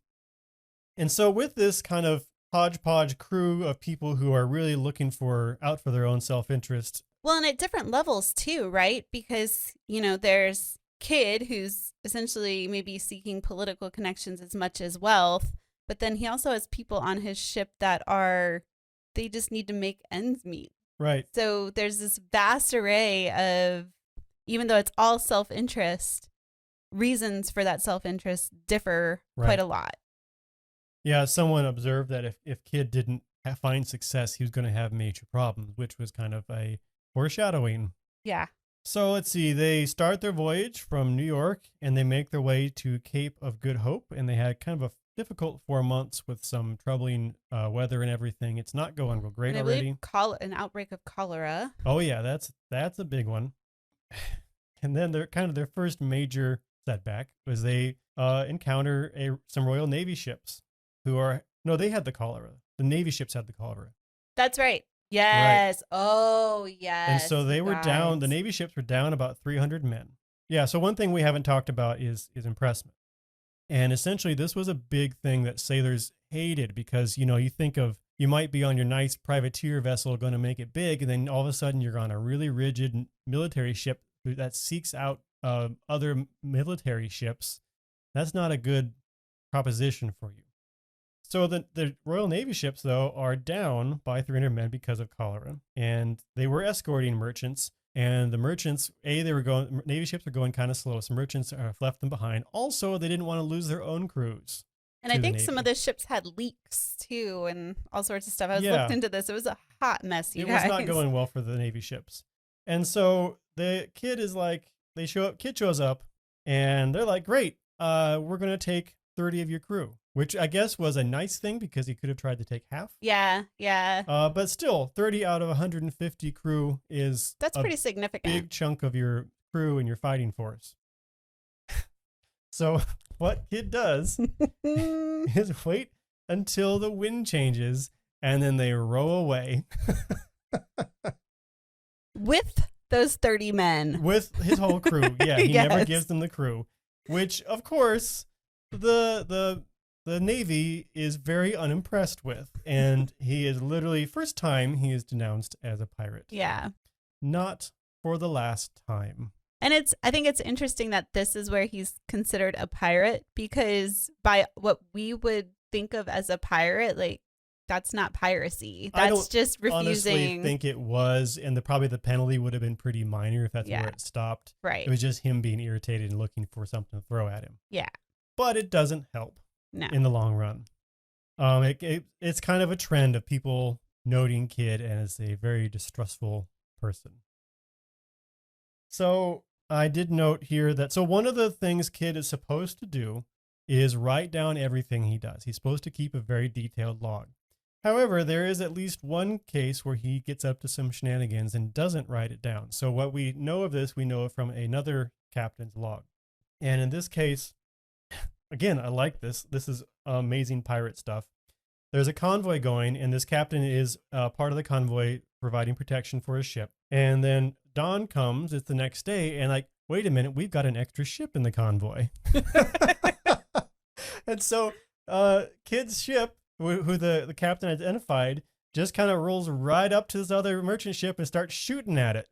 And so with this kind of hodgepodge crew of people who are really looking out for their own self-interest. Well, and at different levels too, right? Because, there's Kidd who's essentially maybe seeking political connections as much as wealth, but then he also has people on his ship that they just need to make ends meet. Right. So there's this vast array of, even though it's all self-interest, reasons for that self-interest differ quite a lot. Yeah, someone observed that if Kidd didn't find success, he was going to have major problems, which was kind of a foreshadowing. Yeah. So let's see. They start their voyage from New York, and they make their way to Cape of Good Hope, and they had kind of a difficult 4 months with some troubling weather and everything. It's not going real great and I already. believe an outbreak of cholera. Oh yeah, that's a big one. And then their first major setback was they encounter some Royal Navy ships they had the cholera. The Navy ships had the cholera. That's right. Yes. Right. Oh, yes. And so they were down. The Navy ships were down about 300 men. Yeah. So one thing we haven't talked about is impressment. And essentially, this was a big thing that sailors hated because, you think of, you might be on your nice privateer vessel going to make it big, and then all of a sudden you're on a really rigid military ship that seeks out other military ships. That's not a good proposition for you. So the Royal Navy ships, though, are down by 300 men because of cholera, and they were escorting merchants. And the merchants, Navy ships were going kind of slow. Some merchants left them behind. Also, they didn't want to lose their own crews. And I think some of the ships had leaks too, and all sorts of stuff. I was looked into this. It was a hot mess, you guys. It was not going well for the Navy ships. And so the Kidd is like, Kidd shows up, and they're like, great, we're going to take 30 of your crew, which I guess was a nice thing because he could have tried to take half. Yeah, yeah. But still, 30 out of 150 crew is That's a pretty significant. big chunk of your crew and your fighting force. So what Kid does is wait until the wind changes and then they row away. With those 30 men. With his whole crew. Yeah, he never Yes. gives them the crew, which of course the Navy is very unimpressed with, and he is literally first time he is denounced as a pirate. Yeah. Not for the last time. And I think it's interesting that this is where he's considered a pirate, because by what we would think of as a pirate, like, that's not piracy. I That's don't just Honestly refusing. think it was, and probably the penalty would have been pretty minor if that's Yeah. where it stopped. Right. It was just him being irritated and looking for something to throw at him. Yeah. But it doesn't help No. in the long run. It's kind of a trend of people noting Kid as a very distrustful person. So I did note here that, so one of the things Kid is supposed to do is write down everything he does. He's supposed to keep a very detailed log. However, there is at least one case where he gets up to some shenanigans and doesn't write it down. So what we know of this, we know from another captain's log. And in this case, again, I like this. This is amazing pirate stuff. There's a convoy going, and this captain is part of the convoy providing protection for his ship. And then dawn comes, it's the next day, and like, wait a minute, we've got an extra ship in the convoy. And so Kid's ship, who the captain identified, just kind of rolls right up to this other merchant ship and starts shooting at it.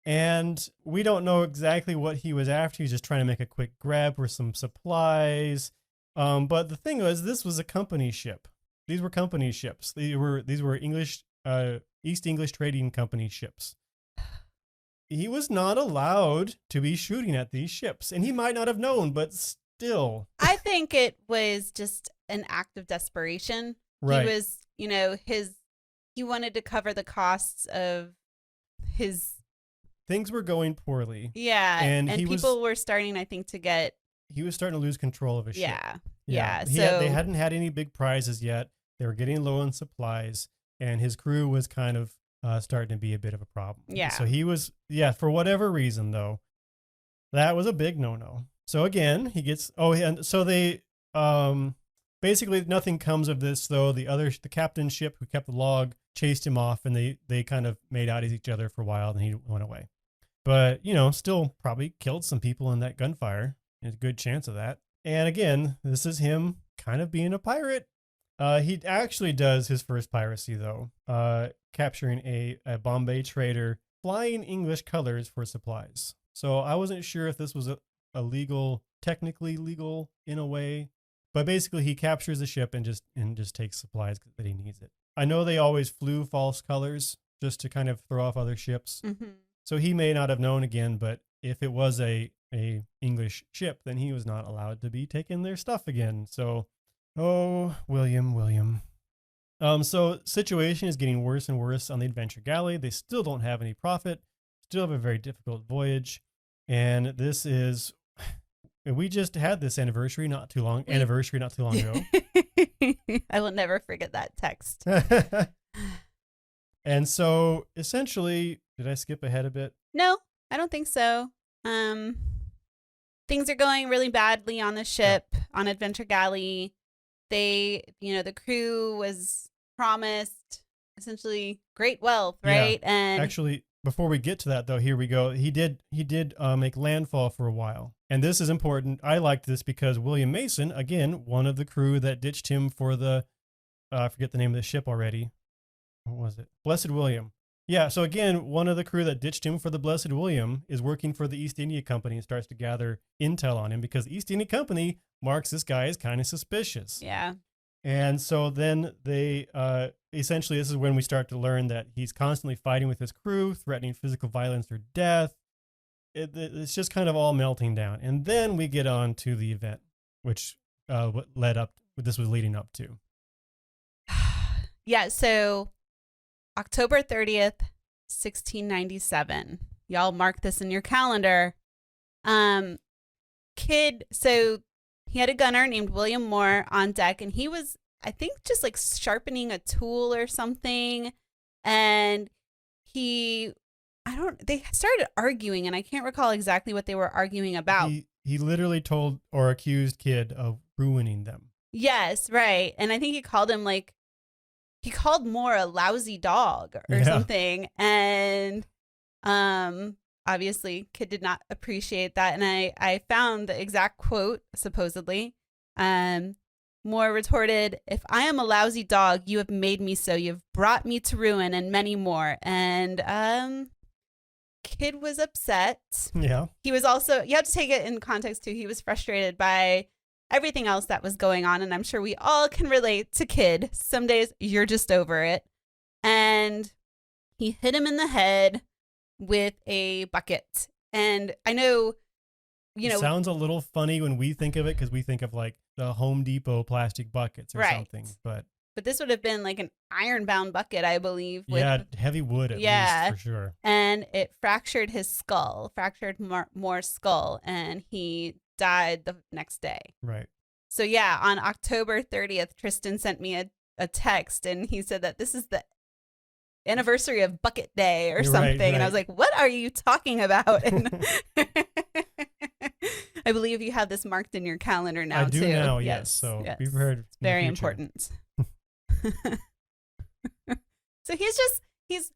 And we don't know exactly what he was after. He was just trying to make a quick grab for some supplies. But the thing was, this was a company ship. These were company ships. These were English, East English Trading Company ships. He was not allowed to be shooting at these ships, and he might not have known, but still. I think it was just an act of desperation. Right. He was, he wanted to cover the costs of his. Things were going poorly. Yeah. And people were starting, I think, to get. He was starting to lose control of his ship. Yeah. They hadn't had any big prizes yet. They were getting low on supplies, and his crew was kind of starting to be a bit of a problem. Yeah. So he was, for whatever reason, though, that was a big no-no. So again, he gets, and so they, basically nothing comes of this, though. The captain's ship who kept the log chased him off, and they kind of made out at each other for a while, and he went away. But, still probably killed some people in that gunfire. There's a good chance of that. And again, this is him kind of being a pirate. He actually does his first piracy, though, capturing a Bombay trader flying English colors for supplies. So I wasn't sure if this was a technically legal in a way, but basically he captures the ship and just takes supplies that he needs it. I know they always flew false colors just to kind of throw off other ships. Mm-hmm. So he may not have known again, but if it was a English ship, then he was not allowed to be taking their stuff again. So, William. So situation is getting worse and worse on the Adventure Galley. They still don't have any profit, still have a very difficult voyage. And we just had this anniversary not too long ago. I will never forget that text. And so essentially, did I skip ahead a bit? No, I don't think so. Things are going really badly on the ship, on Adventure Galley. The crew was promised essentially great wealth, right? Yeah. And actually, before we get to that, though, here we go. He did make landfall for a while. And this is important. I liked this because William Mason, again, one of the crew that ditched him for the, I forget the name of the ship already. What was it? Blessed William. Yeah, so again, one of the crew that ditched him for the Blessed William is working for the East India Company and starts to gather intel on him because the East India Company marks this guy as kind of suspicious. Yeah. And so then they, essentially, this is when we start to learn that he's constantly fighting with his crew, threatening physical violence or death. It's just kind of all melting down. And then we get on to the event, which what this was leading up to. Yeah, so October 30th, 1697. Y'all mark this in your calendar. Kid, so he had a gunner named William Moore on deck, and he was, I think, just like sharpening a tool or something. And they started arguing, and I can't recall exactly what they were arguing about. He literally told or accused Kidd of ruining them. Yes, right. And I think he called Moore a lousy dog or something. And obviously Kidd did not appreciate that. And I found the exact quote, supposedly. Moore retorted, "If I am a lousy dog, you have made me so. You've brought me to ruin," and many more. And Kidd was upset. Yeah. He was also, you have to take it in context too, he was frustrated by everything else that was going on. And I'm sure we all can relate to Kidd. Some days you're just over it. And he hit him in the head with a bucket. And I know, it sounds a little funny when we think of it, because we think of like the Home Depot plastic buckets or something. But this would have been like an iron-bound bucket, I believe. With, heavy wood at least, for sure. And it fractured his skull, fractured Moore's skull, and he died the next day. Right. So yeah, on October 30th, Tristan sent me a text, and he said that this is the anniversary of Bucket Day or something. Right. And I was like, what are you talking about? And I believe you have this marked in your calendar now, too. I do now, yes. So be prepared. It's very important. So he's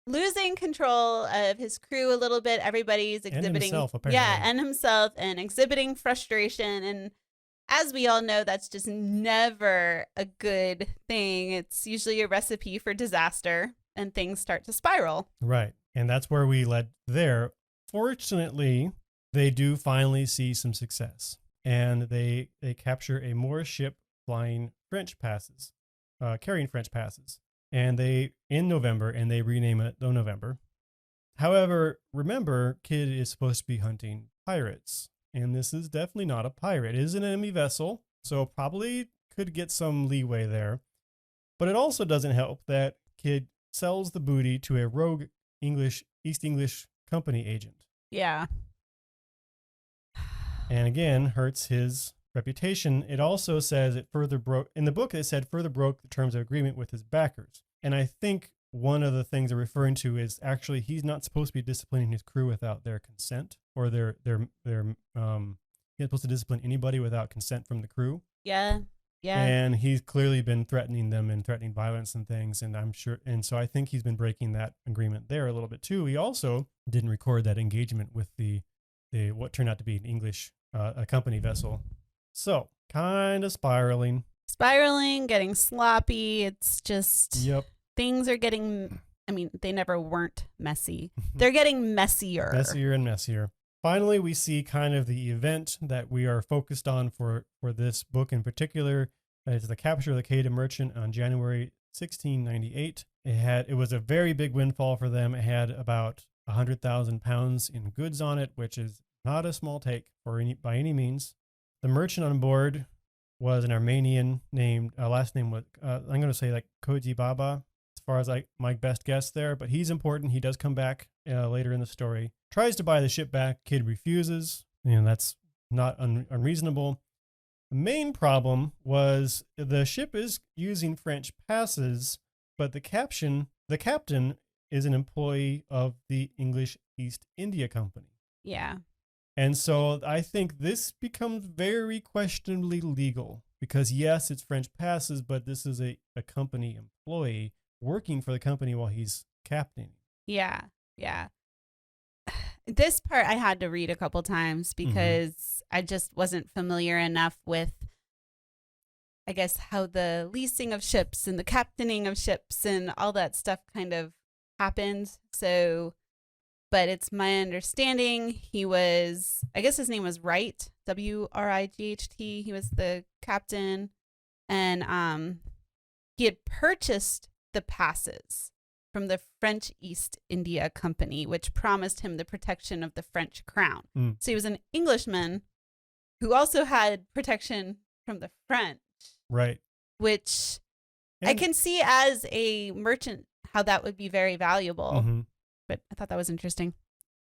losing control of his crew a little bit. Everybody's exhibiting, and himself, apparently. and himself, and exhibiting frustration. And as we all know, that's just never a good thing. It's usually a recipe for disaster, and things start to spiral. Right, and that's where we led there. Fortunately, they do finally see some success, and they capture a Moorish ship flying French passes. Carrying French passes, and in November, and they rename it the November. However, remember, Kidd is supposed to be hunting pirates, and this is definitely not a pirate. It is an enemy vessel, so probably could get some leeway there. But it also doesn't help that Kidd sells the booty to a rogue East English Company agent. Yeah. And again, hurts his reputation. It also says it further broke, in the book it said further broke the terms of agreement with his backers. And I think one of the things they're referring to is actually he's not supposed to be disciplining his crew without their consent, or he's not supposed to discipline anybody without consent from the crew. Yeah. And he's clearly been threatening them and threatening violence and things, and I'm sure, and so I think he's been breaking that agreement there a little bit too. He also didn't record that engagement with the what turned out to be an English a company vessel. So, kind of spiraling, getting sloppy. It's just, things are getting, I mean, they never weren't messy. They're getting messier. Messier and messier. Finally, we see kind of the event that we are focused on for this book in particular. It's the capture of the Quedagh Merchant on January 1698. It was a very big windfall for them. It had about 100,000 pounds in goods on it, which is not a small take by any means. The merchant on board was an Armenian named, last name was, I'm going to say like Koji Baba, as far as my best guess there, but he's important. He does come back later in the story. Tries to buy the ship back. Kidd refuses, and that's not unreasonable. The main problem was the ship is using French passes, but the captain is an employee of the English East India Company. Yeah. And so I think this becomes very questionably legal, because yes, it's French passes, but this is a company employee working for the company while he's captaining. Yeah. This part I had to read a couple times because I just wasn't familiar enough with, I guess, how the leasing of ships and the captaining of ships and all that stuff kind of happened. So, but it's my understanding he was, I guess his name was Wright, Wright. He was the captain, and he had purchased the passes from the French East India Company, which promised him the protection of the French crown. So he was an Englishman who also had protection from the French. Right. Which I can see as a merchant how that would be very valuable. But I thought that was interesting.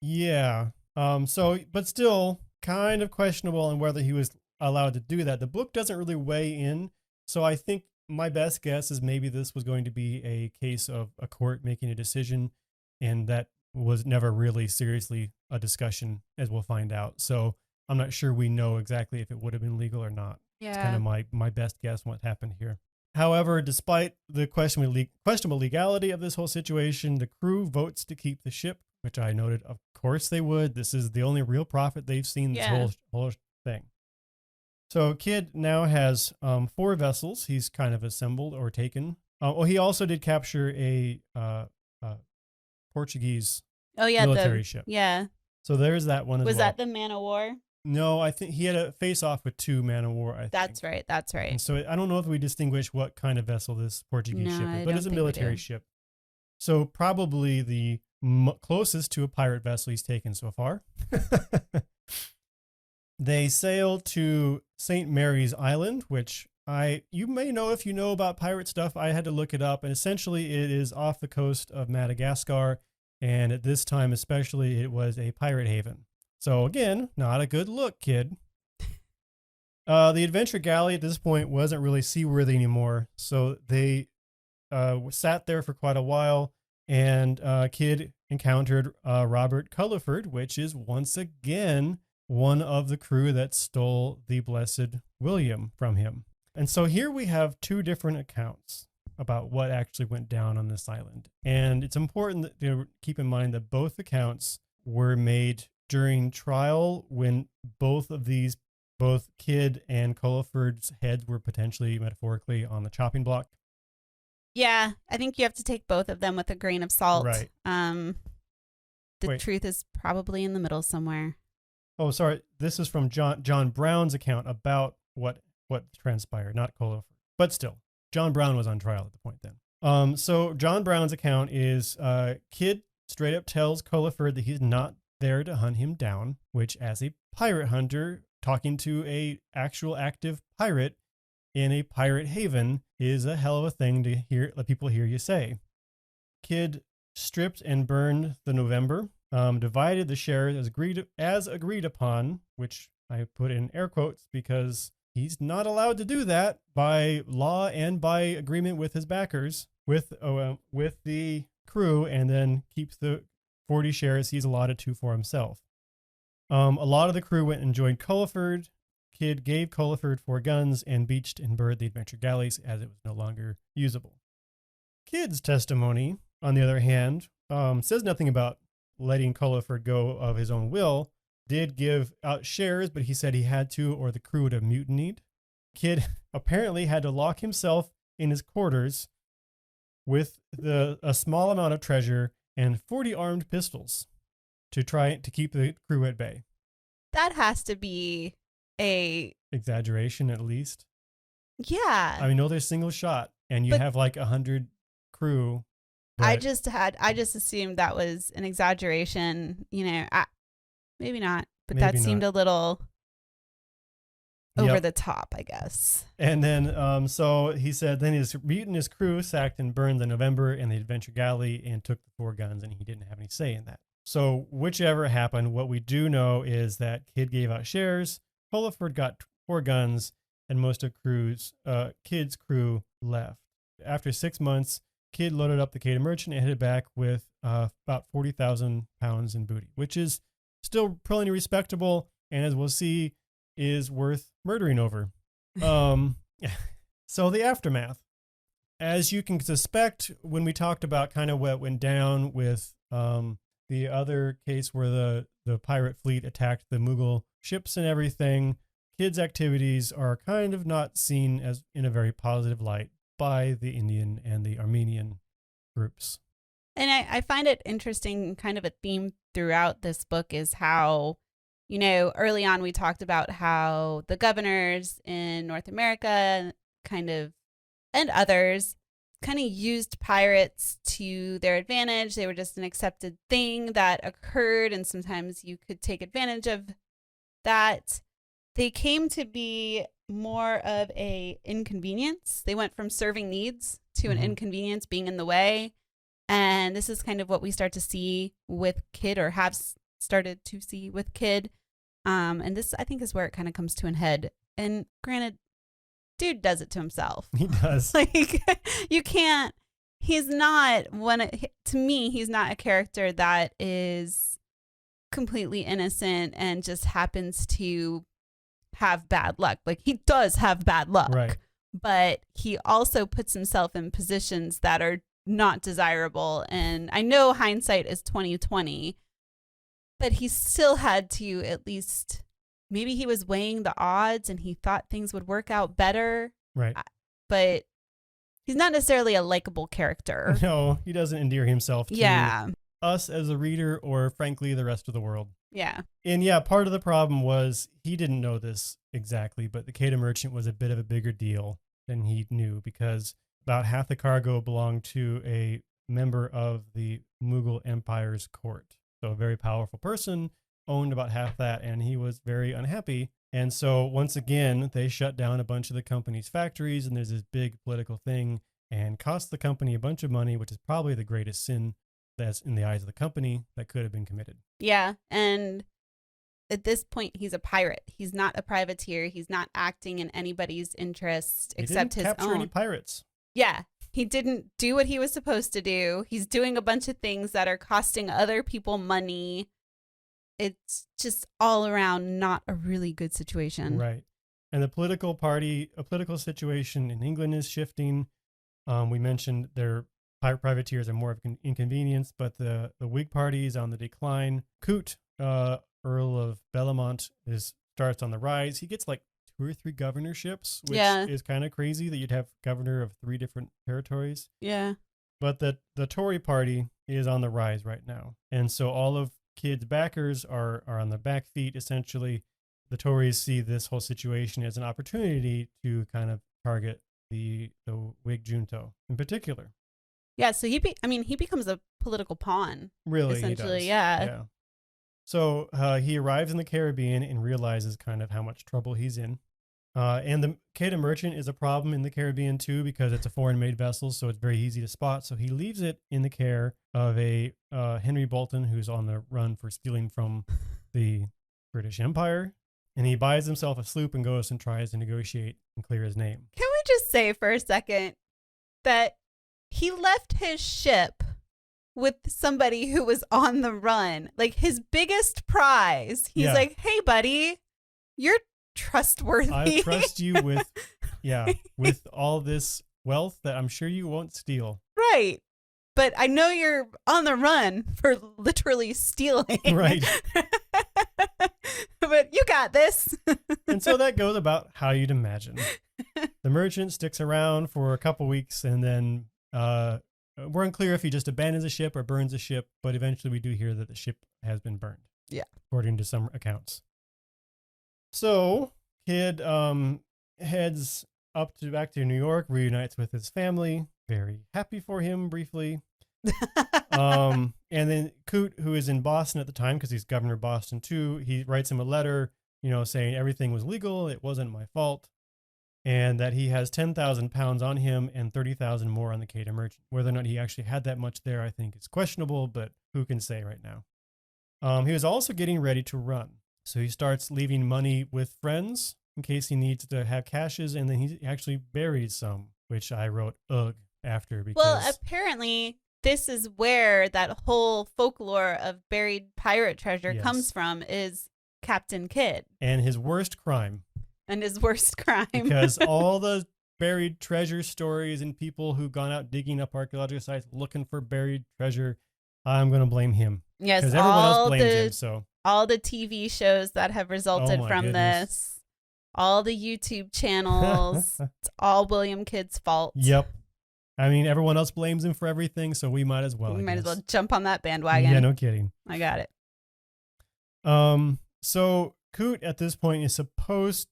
Yeah. But still kind of questionable on whether he was allowed to do that. The book doesn't really weigh in. So I think my best guess is maybe this was going to be a case of a court making a decision, and that was never really seriously a discussion, as we'll find out. So I'm not sure we know exactly if it would have been legal or not. It's kind Yeah. of my best guess on what happened here. However, despite the questionable legality of this whole situation, the crew votes to keep the ship, which I noted, of course they would. This is the only real profit they've seen this Yeah. whole thing. So Kidd now has 4 vessels he's kind of assembled or taken. He also did capture a Portuguese Oh yeah, military ship. yeah. So there's that one as Was well. that the Man of War? No, I think he had a face-off with 2 man of war, I think. That's right. That's right. And so I don't know if we distinguish what kind of vessel this Portuguese No, ship I is, but don't it's a think we military do. ship. So probably the closest to a pirate vessel he's taken so far. They sail to St. Mary's Island, which you may know if you know about pirate stuff. I had to look it up, and essentially it is off the coast of Madagascar, and at this time especially it was a pirate haven. So again, not a good look, Kidd. The adventure galley at this point wasn't really seaworthy anymore, so they sat there for quite a while, and Kidd encountered Robert Culliford, which is once again one of the crew that stole the Blessed William from him. And so here we have 2 different accounts about what actually went down on this island. And it's important to keep in mind that both accounts were made during trial when both Kidd and Culliford's heads were potentially metaphorically on the chopping block. Yeah, I think you have to take both of them with a grain of salt. Right. The Wait. truth is probably in the middle somewhere. Oh, sorry. This is from John Brown's account about what transpired, not Culliford. But still, John Brown was on trial at the point then. So John Brown's account is Kidd straight up tells Culliford that he's not there to hunt him down, which as a pirate hunter talking to a actual active pirate in a pirate haven is a hell of a thing to let people hear you say. Kidd stripped and burned the November, divided the shares as agreed upon, which I put in air quotes because he's not allowed to do that by law and by agreement with his backers, with the crew, and then keeps the 40 shares he's allotted to for himself. A lot of the crew went and joined Culliford. Kidd gave Culliford 4 guns and beached and burned the adventure galleys as it was no longer usable. Kidd's testimony, on the other hand, says nothing about letting Culliford go of his own will. Did give out shares, but he said he had to or the crew would have mutinied. Kidd apparently had to lock himself in his quarters with a small amount of treasure and 40 armed pistols to try to keep the crew at bay. That has to be a Exaggeration, at least. yeah. I know there's single shot, and you But- have like 100 crew. I but- just assumed that was an exaggeration. Maybe not, but Maybe that seemed not. a little over Yep. the top, I guess. And then, so he said, then his mutinous crew sacked and burned the November and the Adventure Galley and took the 4 guns, and he didn't have any say in that. So whichever happened, what we do know is that Kidd gave out shares, Culliford got 4 guns, and most of Kidd's crew left. After 6 months, Kidd loaded up the Quai Merchant and headed back with about 40,000 pounds in booty, which is still plenty respectable, and as we'll see, is worth murdering over. So the aftermath. As you can suspect, when we talked about kind of what went down with the other case where the pirate fleet attacked the Mughal ships and everything, Kidd's activities are kind of not seen as in a very positive light by the Indian and the Armenian groups. And I find it interesting, kind of a theme throughout this book is how, early on we talked about how the governors in North America and others kind of used pirates to their advantage. They were just an accepted thing that occurred, and sometimes you could take advantage of that. They came to be more of a inconvenience. They went from serving needs to an inconvenience, being in the way. And this is kind of what we start to see with Kidd, or have started to see with Kidd. And this, I think, is where it kind of comes to an head And granted, dude does it to himself. He does. Like, you can't, he's not to me, he's not a character that is completely innocent and just happens to have bad luck. Like, he does have bad luck. Right. But he also puts himself in positions that are not desirable. And I know hindsight is 2020, but he still had to at least, maybe he was weighing the odds and he thought things would work out better. Right. But he's not necessarily a likable character. No, he doesn't endear himself to us as a reader or, frankly, the rest of the world. Yeah. And yeah, part of the problem was he didn't know this exactly, but the Quai Merchant was a bit of a bigger deal than he knew, because about half the cargo belonged to a member of the Mughal Empire's court. So a very powerful person owned about half that, and he was very unhappy. And so once again, they shut down a bunch of the company's factories, and there's this big political thing, and cost the company a bunch of money, which is probably the greatest sin that's in the eyes of the company that could have been committed. Yeah. And at this point, he's a pirate. He's not a privateer. He's not acting in anybody's interest except his own. He didn't capture any pirates. Yeah. He didn't do what he was supposed to do. He's doing a bunch of things that are costing other people money. It's just all around not a really good situation. Right. And the political situation in England is shifting. We mentioned their privateers are more of an inconvenience, but the Whig party is on the decline. Coote, Earl of Bellamont, starts on the rise. He gets like 2 or 3 governorships, which is kind of crazy that you'd have governor of 3 different territories. Yeah. But the Tory party is on the rise right now. And so all of Kidd's backers are on the back feet, essentially. The Tories see this whole situation as an opportunity to kind of target the Whig junto in particular. Yeah, so he becomes a political pawn. Really, essentially, he does. yeah. So he arrives in the Caribbean and realizes kind of how much trouble he's in. And the Quai Merchant is a problem in the Caribbean too, because it's a foreign-made vessel, so it's very easy to spot. So he leaves it in the care of a Henry Bolton, who's on the run for stealing from the British Empire. And he buys himself a sloop and goes and tries to negotiate and clear his name. Can we just say for a second that he left his ship with somebody who was on the run, like his biggest prize. He's like, hey, buddy, you're trustworthy. I trust you with all this wealth that I'm sure you won't steal. Right. But I know you're on the run for literally stealing. Right. But you got this. And so that goes about how you'd imagine. The merchant sticks around for a couple weeks, and then we're unclear if he just abandons the ship or burns the ship, but eventually we do hear that the ship has been burned. Yeah. According to some accounts. So Kidd heads back to New York, reunites with his family. Very happy for him briefly. And then Coote, who is in Boston at the time, because he's governor of Boston too, he writes him a letter, saying everything was legal, it wasn't my fault, and that he has 10,000 pounds on him and 30,000 more on the Quai Merchant. Whether or not he actually had that much there, I think is questionable, but who can say right now? He was also getting ready to run. So he starts leaving money with friends in case he needs to have cashes, and then he actually buries some, which I wrote ugh after. Because, well, apparently this is where that whole folklore of buried pirate treasure comes from, is Captain Kidd. And his worst crime. Because all the buried treasure stories and people who've gone out digging up archaeological sites looking for buried treasure, I'm going to blame him. Yes, because everyone else blames him. So all the TV shows that have resulted from this, all the YouTube channels, it's all William Kidd's fault. Yep. I mean, everyone else blames him for everything, so we might as well. We might as well jump on that bandwagon. Yeah, no kidding. I got it. So Coote at this point is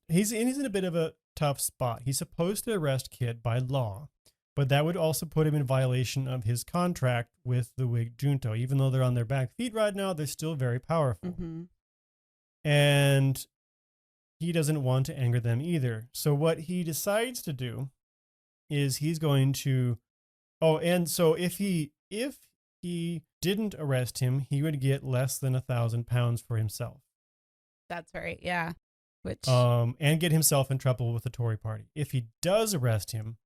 he's in a bit of a tough spot. He's supposed to arrest Kidd by law, but that would also put him in violation of his contract with the Whig junto. Even though they're on their back feet right now, they're still very powerful. Mm-hmm. And he doesn't want to anger them either. So what he decides to do is he's going to, and so if he didn't arrest him, he would get less than 1,000 pounds for himself. That's right. Yeah. Which, and get himself in trouble with the Tory party. If he does arrest him,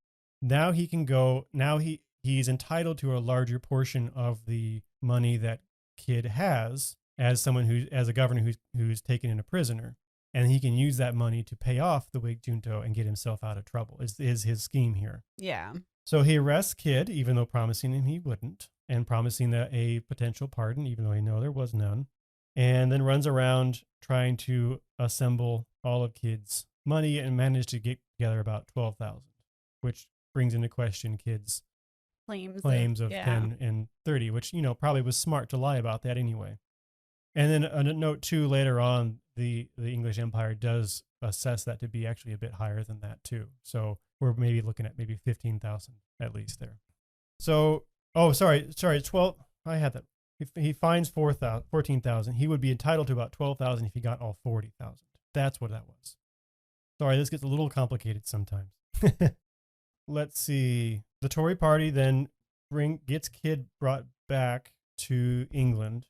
now he can go. Now he's entitled to a larger portion of the money that Kidd has as someone as a governor who's taken in a prisoner, and he can use that money to pay off the Whig junto and get himself out of trouble. Is his scheme here? yeah. So he arrests Kidd, even though promising him he wouldn't, and promising that a potential pardon, even though he knew there was none, and then runs around trying to assemble all of Kidd's money and manage to get together about 12,000, which brings into question Kidd's claims of 10 and 30, which, probably was smart to lie about that anyway. And then a note too, later on, the English Empire does assess that to be actually a bit higher than that too. So we're maybe looking at maybe 15,000 at least there. So, 12. I had that. He finds 14,000. He would be entitled to about 12,000 if he got all 40,000. That's what that was. Sorry, this gets a little complicated sometimes. Let's see. The Tory party then gets Kidd brought back to England.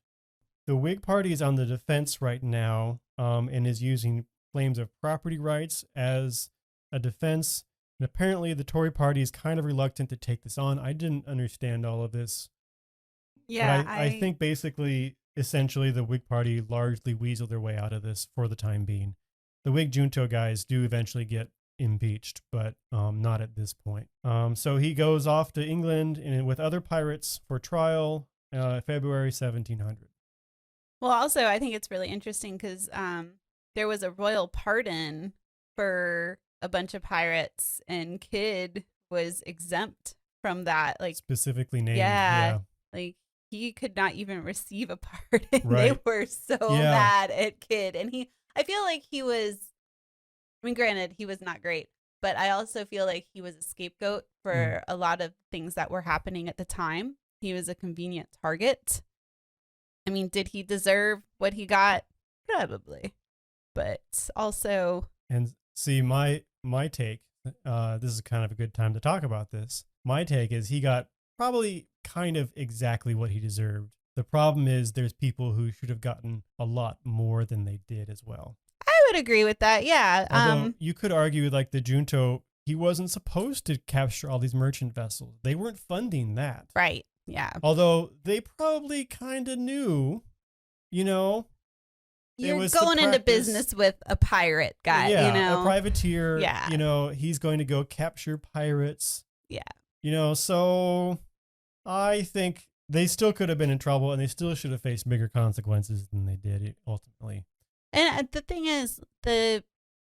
The Whig party is on the defense right now, and is using claims of property rights as a defense. And apparently the Tory party is kind of reluctant to take this on. I didn't understand all of this. Yeah. But I think basically, essentially, the Whig party largely weaseled their way out of this for the time being. The Whig junto guys do eventually get impeached, but not at this point. So he goes off to England with other pirates for trial, February 1700. Well, also, I think it's really interesting because there was a royal pardon for a bunch of pirates, and Kidd was exempt from that. Like, specifically named. Yeah. Like, he could not even receive a pardon. Right. They were so mad at Kidd. And I feel like he was, I mean, granted, he was not great, but I also feel like he was a scapegoat for a lot of things that were happening at the time. He was a convenient target. I mean, did he deserve what he got? Probably. But also... And see, my take, this is kind of a good time to talk about this. My take is he got probably kind of exactly what he deserved. The problem is there's people who should have gotten a lot more than they did as well. I would agree with that, yeah. Although you could argue, like, the junto, he wasn't supposed to capture all these merchant vessels. They weren't funding that. Right, yeah. Although they probably kind of knew, You're going into business with a pirate guy, a privateer. Yeah. He's going to go capture pirates. Yeah. So I think they still could have been in trouble, and they still should have faced bigger consequences than they did ultimately. And the thing is, the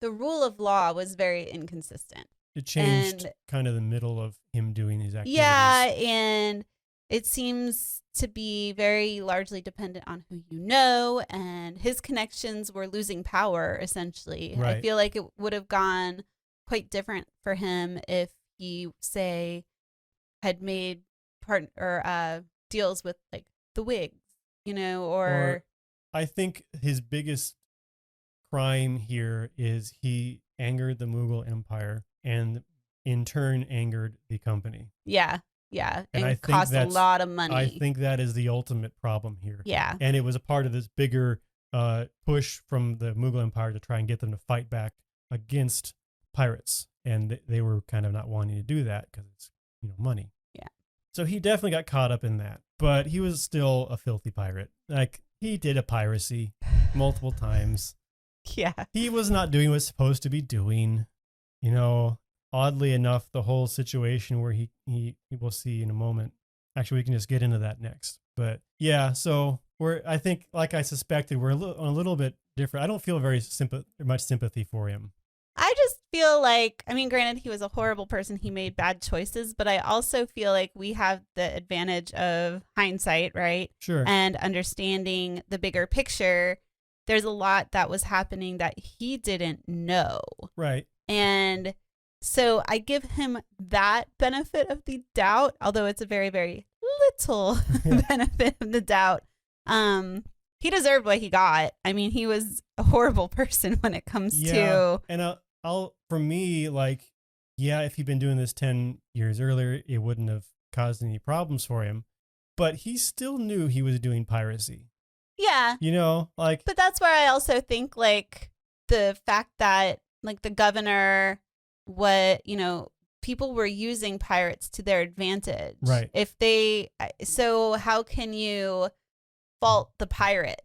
rule of law was very inconsistent. It changed kind of the middle of him doing these activities. Yeah, and it seems to be very largely dependent on who you know, and his connections were losing power, essentially. Right. I feel like it would have gone quite different for him if he, say, had made deals with, like, the Whigs, or I think his biggest crime here is he angered the Mughal Empire and in turn angered the company. Yeah, and it cost a lot of money. I think that is the ultimate problem here. Yeah. And it was a part of this bigger push from the Mughal Empire to try and get them to fight back against pirates. And they were kind of not wanting to do that because it's, money. Yeah. So he definitely got caught up in that. But he was still a filthy pirate. Like, he did a piracy multiple times. Yeah. He was not doing what he was supposed to be doing. Oddly enough, the whole situation where he will see in a moment. Actually, we can just get into that next. But yeah, so I think, like I suspected, we're a little bit different. I don't feel very much sympathy for him. I just feel like, I mean, granted, he was a horrible person. He made bad choices, but I also feel like we have the advantage of hindsight, right? Sure. And understanding the bigger picture. There's a lot that was happening that he didn't know. Right. And so I give him that benefit of the doubt, although it's a very, very little benefit of the doubt. He deserved what he got. I mean, he was a horrible person when it comes to... And for me, like, yeah, if he'd been doing this 10 years earlier, it wouldn't have caused any problems for him. But he still knew he was doing piracy. Yeah. But that's where I also think, like, the fact that like the governor, people were using pirates to their advantage. Right. So how can you fault the pirate?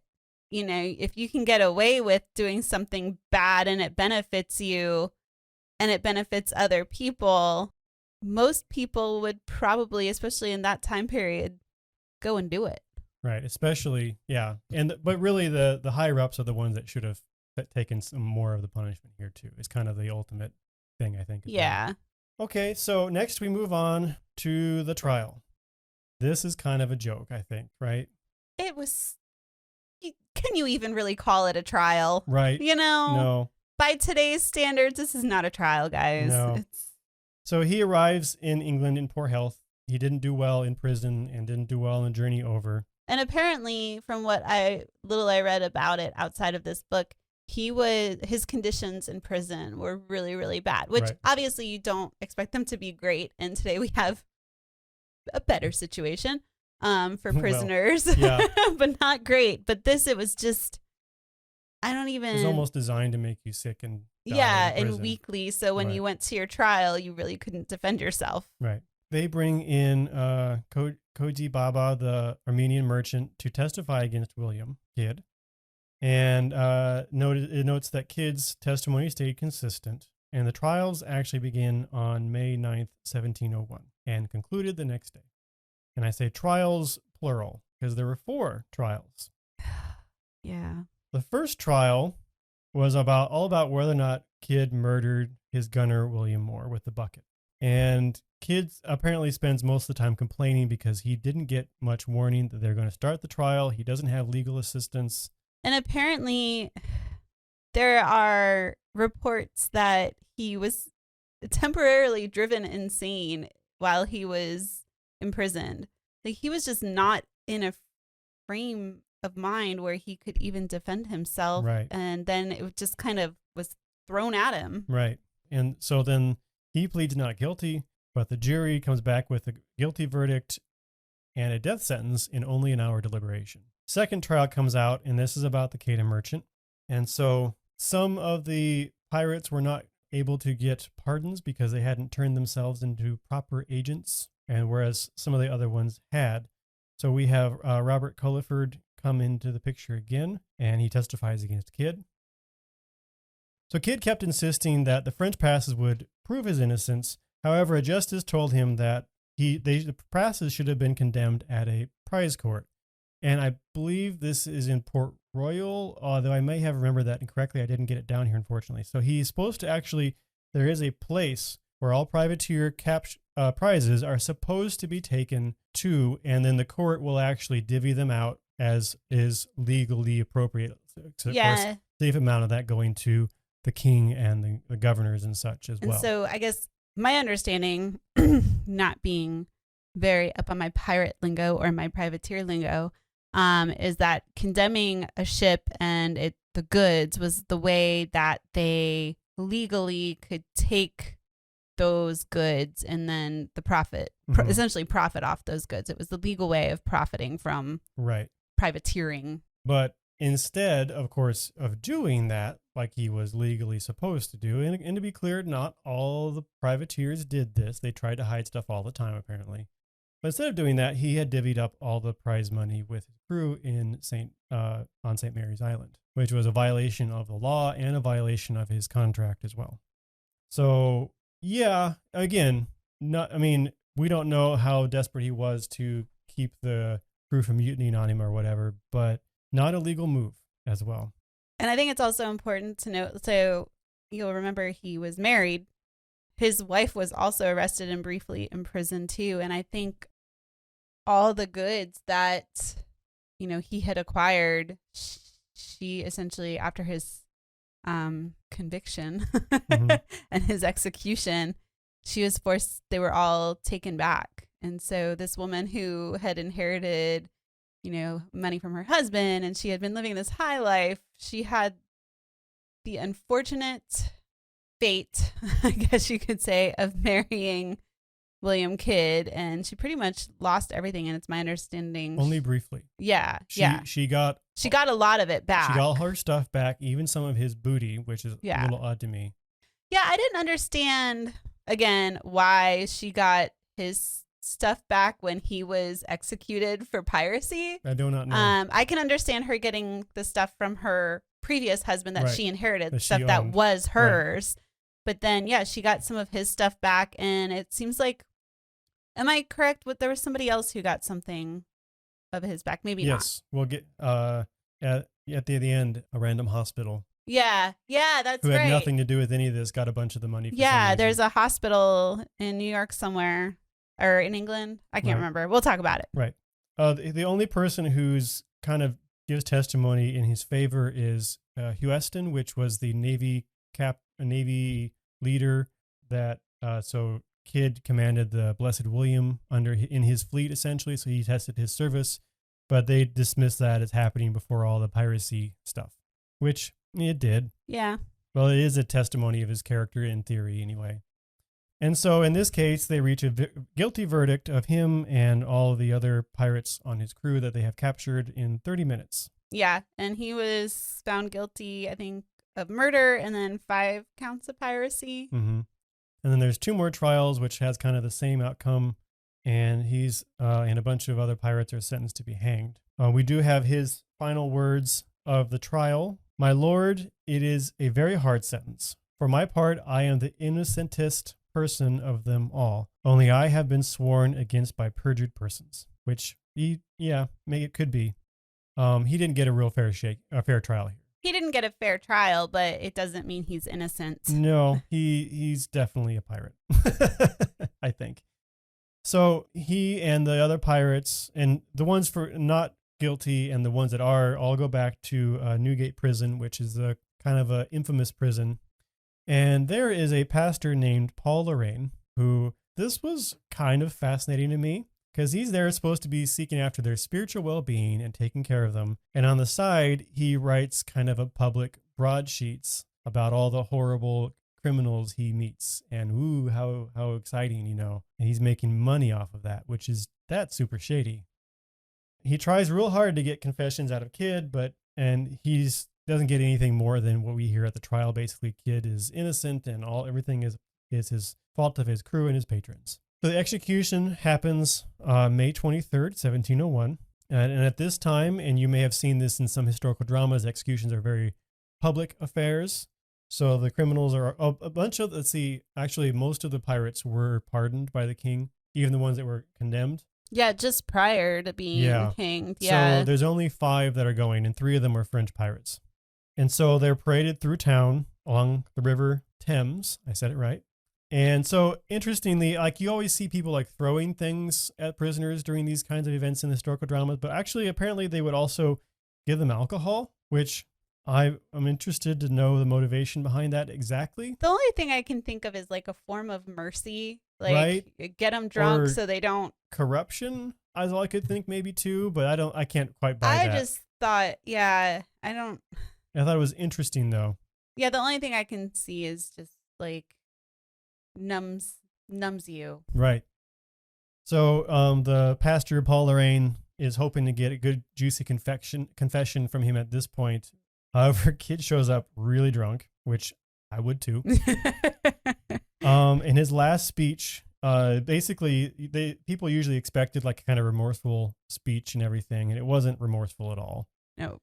If you can get away with doing something bad and it benefits you and it benefits other people, most people would probably, especially in that time period, go and do it. Right. Especially, yeah. But really the higher ups are the ones that should have taken some more of the punishment here too. It's kind of the ultimate thing, I think. Yeah. Okay. So next we move on to the trial. This is kind of a joke, I think, right? It was, can you even really call it a trial? Right. No. By today's standards, this is not a trial, guys. No. So he arrives in England in poor health. He didn't do well in prison and didn't do well on the journey over. And apparently, from what I read about it outside of this book, his conditions in prison were really, really bad, which obviously you don't expect them to be great. And today we have a better situation for prisoners, but not great. But it was just, it was almost designed to make you sick and and weakly. So when you went to your trial, you really couldn't defend yourself. Right. They bring in Koji Baba, the Armenian merchant, to testify against William Kidd. And it notes that Kidd's testimony stayed consistent. And the trials actually began on May 9th, 1701, and concluded the next day. And I say trials plural because there were 4 trials. Yeah. The first trial was all about whether or not Kidd murdered his gunner, William Moore, with the bucket. And Kidd apparently spends most of the time complaining because he didn't get much warning that they're going to start the trial. He doesn't have legal assistance. And apparently there are reports that he was temporarily driven insane while he was imprisoned. Like he was just not in a frame of mind where he could even defend himself. Right. And then it just kind of was thrown at him. Right. And so then he pleads not guilty, but the jury comes back with a guilty verdict and a death sentence in only an hour deliberation. Second trial comes out, and this is about the Quedagh merchant. And so some of the pirates were not able to get pardons because they hadn't turned themselves into proper agents, and whereas some of the other ones had. So we have Robert Culliford come into the picture again, and he testifies against Kidd. So Kidd kept insisting that the French passes would prove his innocence. However, a justice told him that the passes should have been condemned at a prize court. And I believe this is in Port Royal, although I may have remembered that incorrectly. I didn't get it down here, unfortunately. So he's supposed to there is a place where all privateer prizes are supposed to be taken to, and then the court will actually divvy them out as is legally appropriate. So, of course, safe amount of that going to the king and the governors and such as well. And so I guess my understanding, not being very up on my pirate lingo or my privateer lingo, is that condemning a ship and the goods was the way that they legally could take those goods and then the profit, essentially profit off those goods. It was the legal way of profiting from privateering. But instead, of course, of doing that, like he was legally supposed to do, and to be clear, not all the privateers did this. They tried to hide stuff all the time, apparently. But instead of doing that, he had divvied up all the prize money with his crew on St. Mary's Island, which was a violation of the law and a violation of his contract as well. So, yeah, again, we don't know how desperate he was to keep the crew from mutinying on him or whatever, but not a legal move as well. And I think it's also important to note, so you'll remember he was married. His wife was also arrested and briefly imprisoned too. And I think all the goods that, he had acquired, she essentially, after his conviction and his execution, they were all taken back. And so this woman who had inherited, money from her husband, and she had been living this high life, she had the unfortunate fate, I guess you could say, of marrying William Kidd, and she pretty much lost everything. And it's my understanding. Only briefly. Yeah. She got a lot of it back. She got all her stuff back, even some of his booty, which is a little odd to me. Yeah, I didn't understand, again, why she got his stuff back when he was executed for piracy. I do not know. I can understand her getting the stuff from her previous husband that she inherited, that was hers. Right. But then, she got some of his stuff back, and it seems like, am I correct? There was somebody else who got something of his back. Maybe not. Yes, we'll get at the end, a random hospital. Yeah, that's who right. had nothing to do with any of this got a bunch of the money. There's a hospital in New York somewhere, or in England. I can't remember. We'll talk about it. Right. The only person who's kind of gives testimony in his favor is Hugh Eston, which was the Navy leader that so Kidd commanded the Blessed William in his fleet, essentially. So he tested his service, but they dismissed that as happening before all the piracy stuff, which it did. Yeah. Well, it is a testimony of his character in theory anyway. And so in this case, they reach a guilty verdict of him and all of the other pirates on his crew that they have captured in 30 minutes. Yeah. And he was found guilty, I think, of murder and then 5 counts of piracy. Mm-hmm. And then there's 2 more trials, which has kind of the same outcome. And he's and a bunch of other pirates are sentenced to be hanged. We do have his final words of the trial. My lord, it is a very hard sentence. For my part, I am the innocentest person of them all. Only I have been sworn against by perjured persons, which maybe it could be. He didn't get a real fair trial here. He didn't get a fair trial, but it doesn't mean he's innocent. No, he's definitely a pirate, I think. So he and the other pirates, and the ones for not guilty and the ones that are, all go back to Newgate Prison, which is a kind of a infamous prison. And there is a pastor named Paul Lorraine, who this was kind of fascinating to me because he's there supposed to be seeking after their spiritual well-being and taking care of them. And on the side, he writes kind of a public broadsheets about all the horrible criminals he meets and how exciting, and he's making money off of that, that's super shady. He tries real hard to get confessions out of Kidd, and he's doesn't get anything more than what we hear at the trial. Basically, Kidd is innocent and everything is his fault of his crew and his patrons. So the execution happens May 23rd, 1701. And at this time, and you may have seen this in some historical dramas, executions are very public affairs. So the criminals are actually most of the pirates were pardoned by the king, even the ones that were condemned. Yeah, just prior to being hanged. Yeah. So there's only 5 that are going, and 3 of them are French pirates. And so they're paraded through town along the river Thames. I said it right. And so interestingly, you always see people throwing things at prisoners during these kinds of events in historical dramas, but actually apparently they would also give them alcohol, which I'm interested to know the motivation behind that exactly. The only thing I can think of is a form of mercy, right? Get them drunk or so they don't. Corruption is all I could think maybe too, but I can't quite buy that. I just thought, I thought it was interesting though. Yeah, the only thing I can see is just numbs you. Right. So the pastor, Paul Lorraine, is hoping to get a good juicy confession from him at this point. However, Kidd shows up really drunk, which I would too. In his last speech, basically, people usually expected a kind of remorseful speech and everything, and it wasn't remorseful at all. No.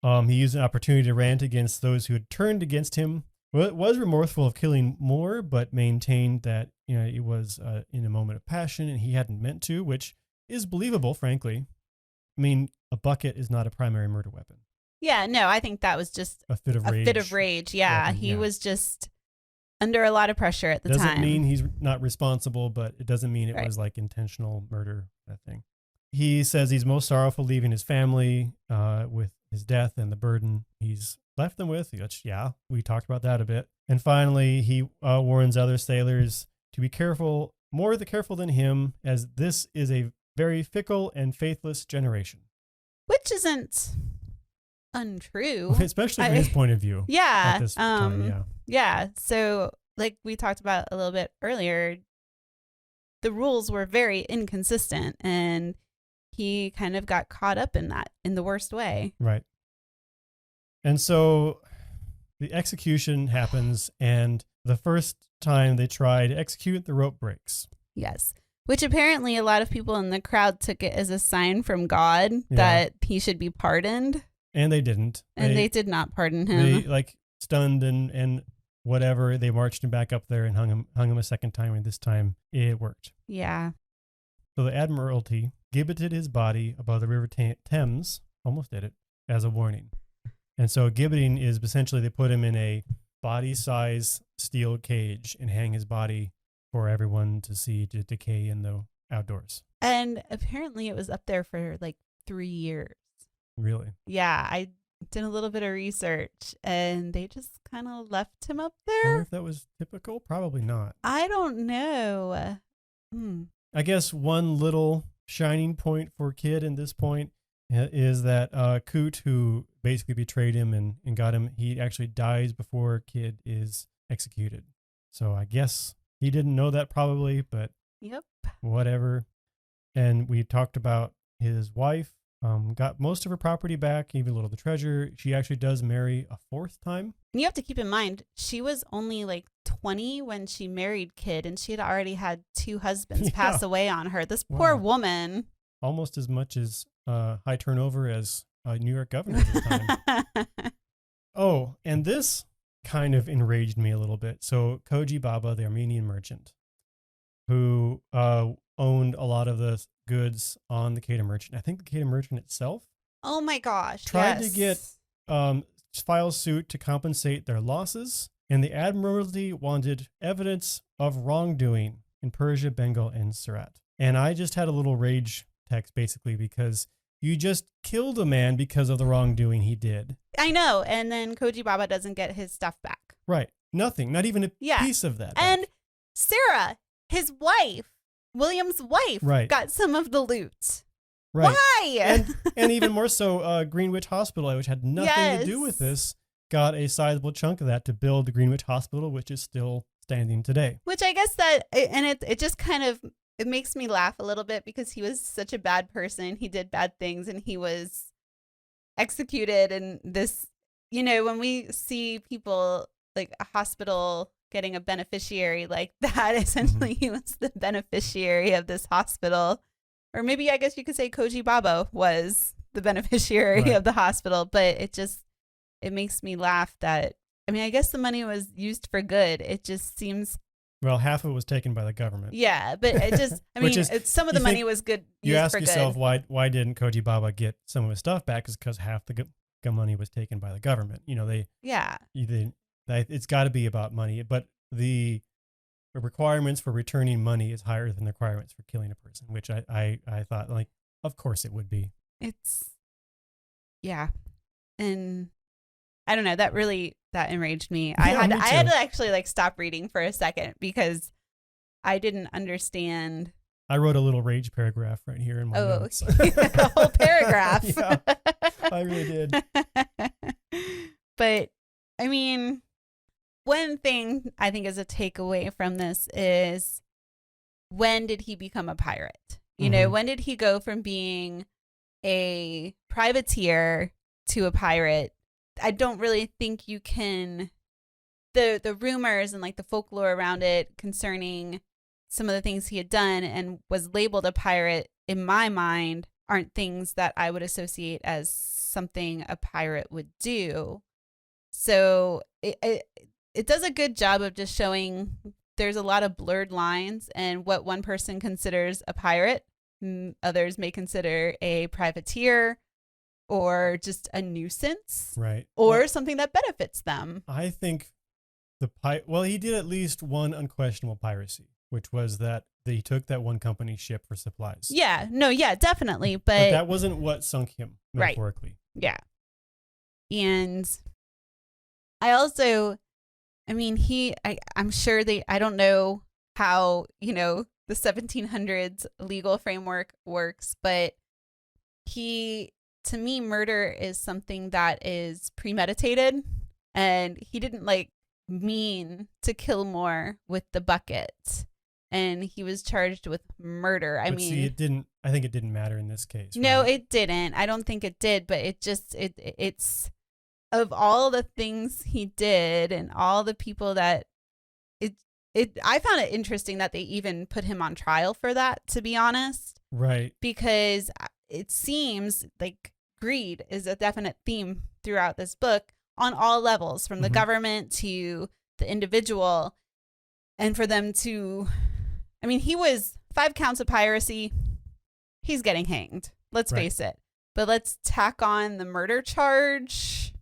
He used an opportunity to rant against those who had turned against him. Well, it was remorseful of killing more, but maintained that it was in a moment of passion and he hadn't meant to, which is believable, frankly. I mean, a bucket is not a primary murder weapon. Yeah, no, I think that was just a fit of rage. Yeah, weapon, he was just under a lot of pressure at the time. Doesn't mean he's not responsible, but it doesn't mean it was intentional murder, that thing. He says he's most sorrowful leaving his family with his death and the burden he's left them with. Yeah, we talked about that a bit. And finally, he warns other sailors to be careful, more careful than him, as this is a very fickle and faithless generation. Which isn't untrue. Especially from his point of view. Yeah. At this time, yeah. So like we talked about a little bit earlier, the rules were very inconsistent, and he kind of got caught up in that in the worst way. Right. And so the execution happens, and the first time they try to execute, the rope breaks. Yes. Which apparently a lot of people in the crowd took it as a sign from God that he should be pardoned. And they didn't. And they did not pardon him. They, like, stunned and whatever, they marched him back up there and hung him a second time, and this time it worked. Yeah. So the Admiralty gibbeted his body above the River Thames, almost did it, as a warning. And so gibbeting is essentially they put him in a body-size steel cage and hang his body for everyone to see to decay in the outdoors. And apparently it was up there for like 3 years. Really? Yeah, I did a little bit of research, and they just kind of left him up I wonder there. if that was typical? Probably not. I don't know. I guess one little shining point for Kidd in this point is that Coote, who basically betrayed him and got him, he actually dies before Kidd is executed. So I guess he didn't know that probably, but Yep. whatever. And we talked about his wife, got most of her property back, even a little of the treasure. She actually does marry a fourth time. And you have to keep in mind, she was only like 20 when she married Kidd, and she had already had 2 husbands pass away on her. This poor woman. Almost as much as high turnover as New York governor at the time. Oh, and this kind of enraged me a little bit. So Koji Baba, the Armenian merchant, who owned a lot of the goods on the Quedagh Merchant. I think the Quedagh Merchant itself Oh my gosh. tried to get file suit to compensate their losses, and the Admiralty wanted evidence of wrongdoing in Persia, Bengal, and Surat. And I just had a little rage text basically because you just killed a man because of the wrongdoing he did. I know. And then Koji Baba doesn't get his stuff back. Right. Nothing. Not even a piece of that. And Sarah, his wife, William's wife, Right. got some of the loot. Right. Why? And even more so, Greenwich Hospital, which had nothing to do with this, got a sizable chunk of that to build the Greenwich Hospital, which is still standing today. Which I guess that, and it just kind of, it makes me laugh a little bit because he was such a bad person. He did bad things and he was executed. And this, you know, when we see people like a hospital getting a beneficiary like that, essentially he was the beneficiary of this hospital. Or maybe I guess you could say Koji Baba was the beneficiary of the hospital. But it makes me laugh that, I mean, I guess the money was used for good. It just seems. Well, half of it was taken by the government. Yeah, but it just, I mean, some of the money was good. You ask yourself, good. why didn't Koji Baba get some of his stuff back? Is because half the money was taken by the government. You know, it's got to be about money, but the requirements for returning money is higher than the requirements for killing a person, which I thought, like, of course it would be. Yeah. And I don't know, that enraged me. Yeah, I had me to actually like stop reading for a second because I didn't understand. I wrote a little rage paragraph right here in my notes. A whole paragraph. Yeah, I really did. But I mean, one thing I think is a takeaway from this is, when did he become a pirate? You know, when did he go from being a privateer to a pirate? I don't really think you can, the rumors and like the folklore around it concerning some of the things he had done and was labeled a pirate, in my mind, aren't things that I would associate as something a pirate would do. So it does a good job of just showing there's a lot of blurred lines, and what one person considers a pirate, others may consider a privateer, or just a nuisance, right? Or something that benefits them. I think he did at least one unquestionable piracy, which was that he took that one company's ship for supplies. Yeah, no, yeah, definitely, but that wasn't what sunk him, metaphorically. Right. Yeah, and I also, I mean, I'm sure I don't know how, you know, the 1700s legal framework works, but to me, murder is something that is premeditated, and he didn't like mean to kill more with the bucket. and he was charged with murder. I But see, I think it didn't matter in this case. No, right? it didn't. I don't think it did, but it's of all the things he did and all the people that I found it interesting that they even put him on trial for that, to be honest. Right. Because it seems like greed is a definite theme throughout this book on all levels, from the government to the individual. And for them to, I mean, he was 5 counts of piracy. He's getting hanged. Let's face it. But let's tack on the murder charge,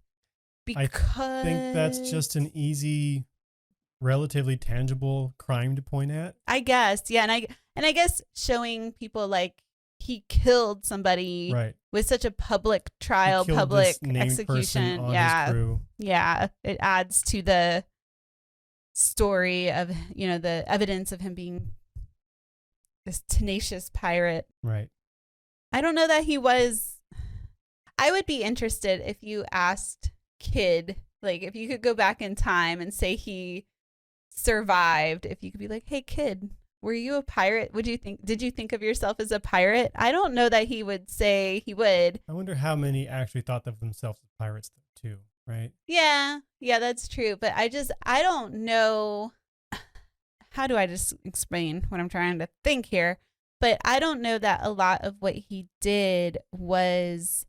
because I think that's just an easy, relatively tangible crime to point at. I guess, yeah, and I guess showing people like he killed somebody with such a public trial, public execution. Yeah, it adds to the story of, you know, the evidence of him being this tenacious pirate. Right. I don't know that he was. I would be interested if you asked Kid, like, if you could go back in time and say he survived, if you could be like, hey, Kid, were you a pirate? Did you think of yourself as a pirate? I don't know that he would say he would. I wonder how many actually thought of themselves as pirates too, right? Yeah, that's true. But I don't know. How do I just explain what I'm trying to think here? But I don't know that a lot of what he did was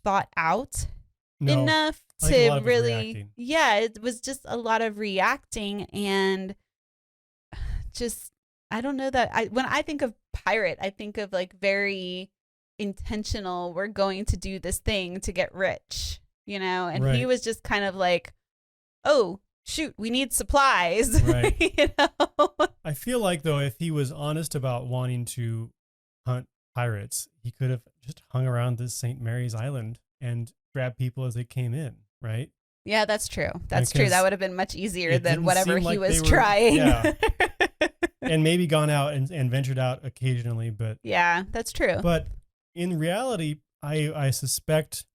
thought out enough to really. Yeah, it was just a lot of reacting, and just, I don't know that when I think of pirate, I think of like very intentional, we're going to do this thing to get rich, you know? And he was just kind of like, oh, shoot, we need supplies. Right. You know? I feel like, though, if he was honest about wanting to hunt pirates, he could have just hung around this St. Mary's Island and grabbed people as they came in, right? Yeah, that's true. That's true. That would have been much easier than whatever he was trying. Yeah. And maybe gone out and ventured out occasionally, but yeah, that's true. But in reality, I suspect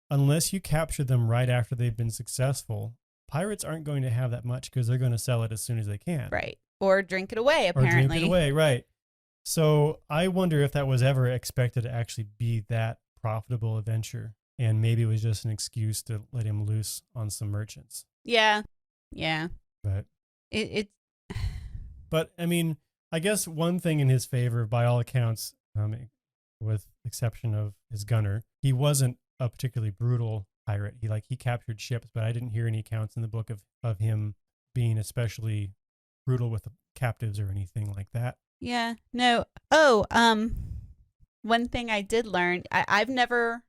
unless you capture them right after they've been successful, pirates aren't going to have that much because they're going to sell it as soon as they can. Right. Or drink it away, apparently. Or drink it away, right. So I wonder if that was ever expected to actually be that profitable a venture. And maybe it was just an excuse to let him loose on some merchants. Yeah. Yeah. But But I mean, I guess one thing in his favor, by all accounts, with exception of his gunner, he wasn't a particularly brutal pirate. He captured ships, but I didn't hear any accounts in the book of him being especially brutal with the captives or anything like that. Yeah. No. Oh, one thing I did learn, I've never,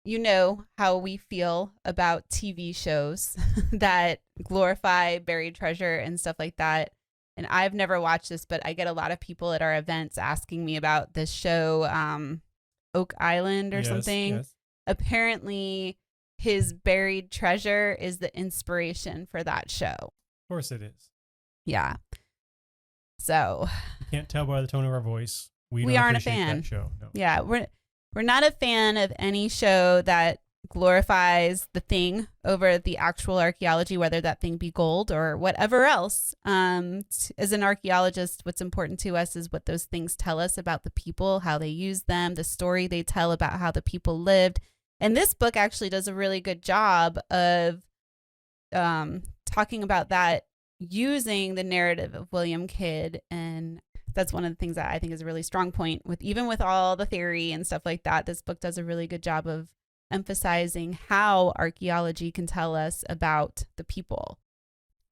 you know how we feel about TV shows that glorify buried treasure and stuff like that. And I've never watched this, but I get a lot of people at our events asking me about this show, Oak Island or something. Yes. Apparently, his buried treasure is the inspiration for that show. Of course it is. Yeah. So you can't tell by the tone of our voice. We aren't a fan. That show. No. Yeah, we're not a fan of any show that glorifies the thing over the actual archaeology, whether that thing be gold or whatever else. As an archaeologist, what's important to us is what those things tell us about the people, how they use them, the story they tell about how the people lived. And this book actually does a really good job of talking about that using the narrative of William Kidd. And that's one of the things that I think is a really strong point even with all the theory and stuff like that. This book does a really good job of emphasizing how archaeology can tell us about the people.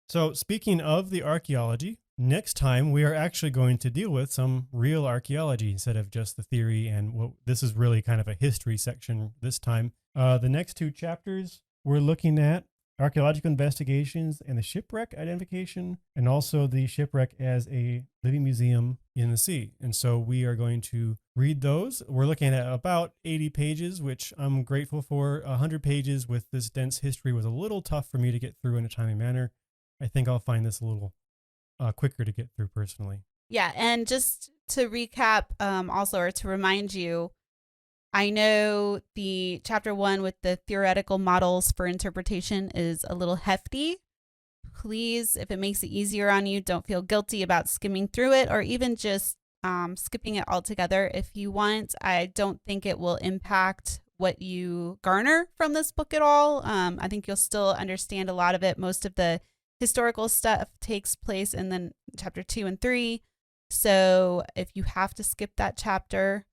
So speaking of the archaeology, next time we are actually going to deal with some real archaeology instead of just the theory. And this is really kind of a history section this time. The next 2 chapters, we're looking at archaeological investigations and the shipwreck identification, and also the shipwreck as a living museum in the sea. And so we are going to read those. We're looking at about 80 pages, which I'm grateful for. 100 pages with this dense history was a little tough for me to get through in a timely manner. I think I'll find this a little quicker to get through personally. Yeah, and just to recap also, or to remind you, I know the chapter 1 with the theoretical models for interpretation is a little hefty. please, if it makes it easier on you, don't feel guilty about skimming through it or even just skipping it altogether if you want. I don't think it will impact what you garner from this book at all. I think you'll still understand a lot of it. Most of the historical stuff takes place in the chapter 2 and 3. So if you have to skip that chapter,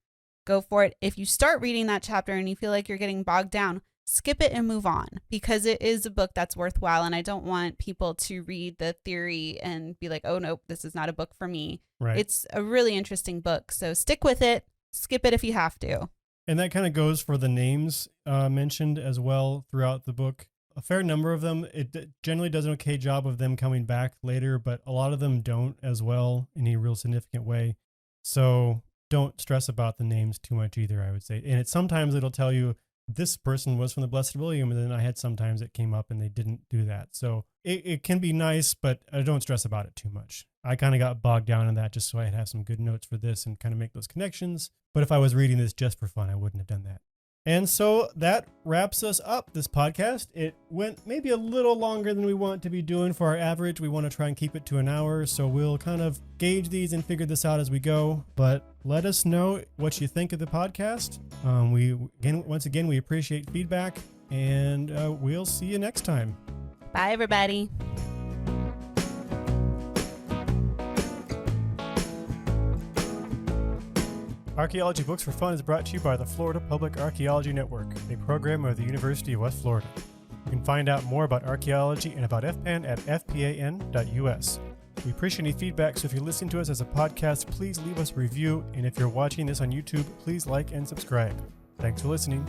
go for it. If you start reading that chapter and you feel like you're getting bogged down, skip it and move on, because it is a book that's worthwhile. And I don't want people to read the theory and be like, oh, nope, this is not a book for me. Right. It's a really interesting book. So stick with it. Skip it if you have to. And that kind of goes for the names mentioned as well throughout the book. A fair number of them, it generally does an okay job of them coming back later, but a lot of them don't as well in a real significant way. So don't stress about the names too much either, I would say. And sometimes it'll tell you this person was from the Blessed William, and then I had sometimes it came up and they didn't do that. So it can be nice, but don't stress about it too much. I kind of got bogged down in that just so I'd have some good notes for this and kind of make those connections. But if I was reading this just for fun, I wouldn't have done that. And so that wraps us up, this podcast. It went maybe a little longer than we want to be doing for our average. We want to try and keep it to an hour, so we'll kind of gauge these and figure this out as we go. But let us know what you think of the podcast. Once again, we appreciate feedback, and we'll see you next time. Bye, everybody. Archaeology Books for Fun is brought to you by the Florida Public Archaeology Network, a program of the University of West Florida. You can find out more about archaeology and about FPAN at fpan.us. We appreciate any feedback, so if you're listening to us as a podcast, please leave us a review, and if you're watching this on YouTube, please like and subscribe. Thanks for listening.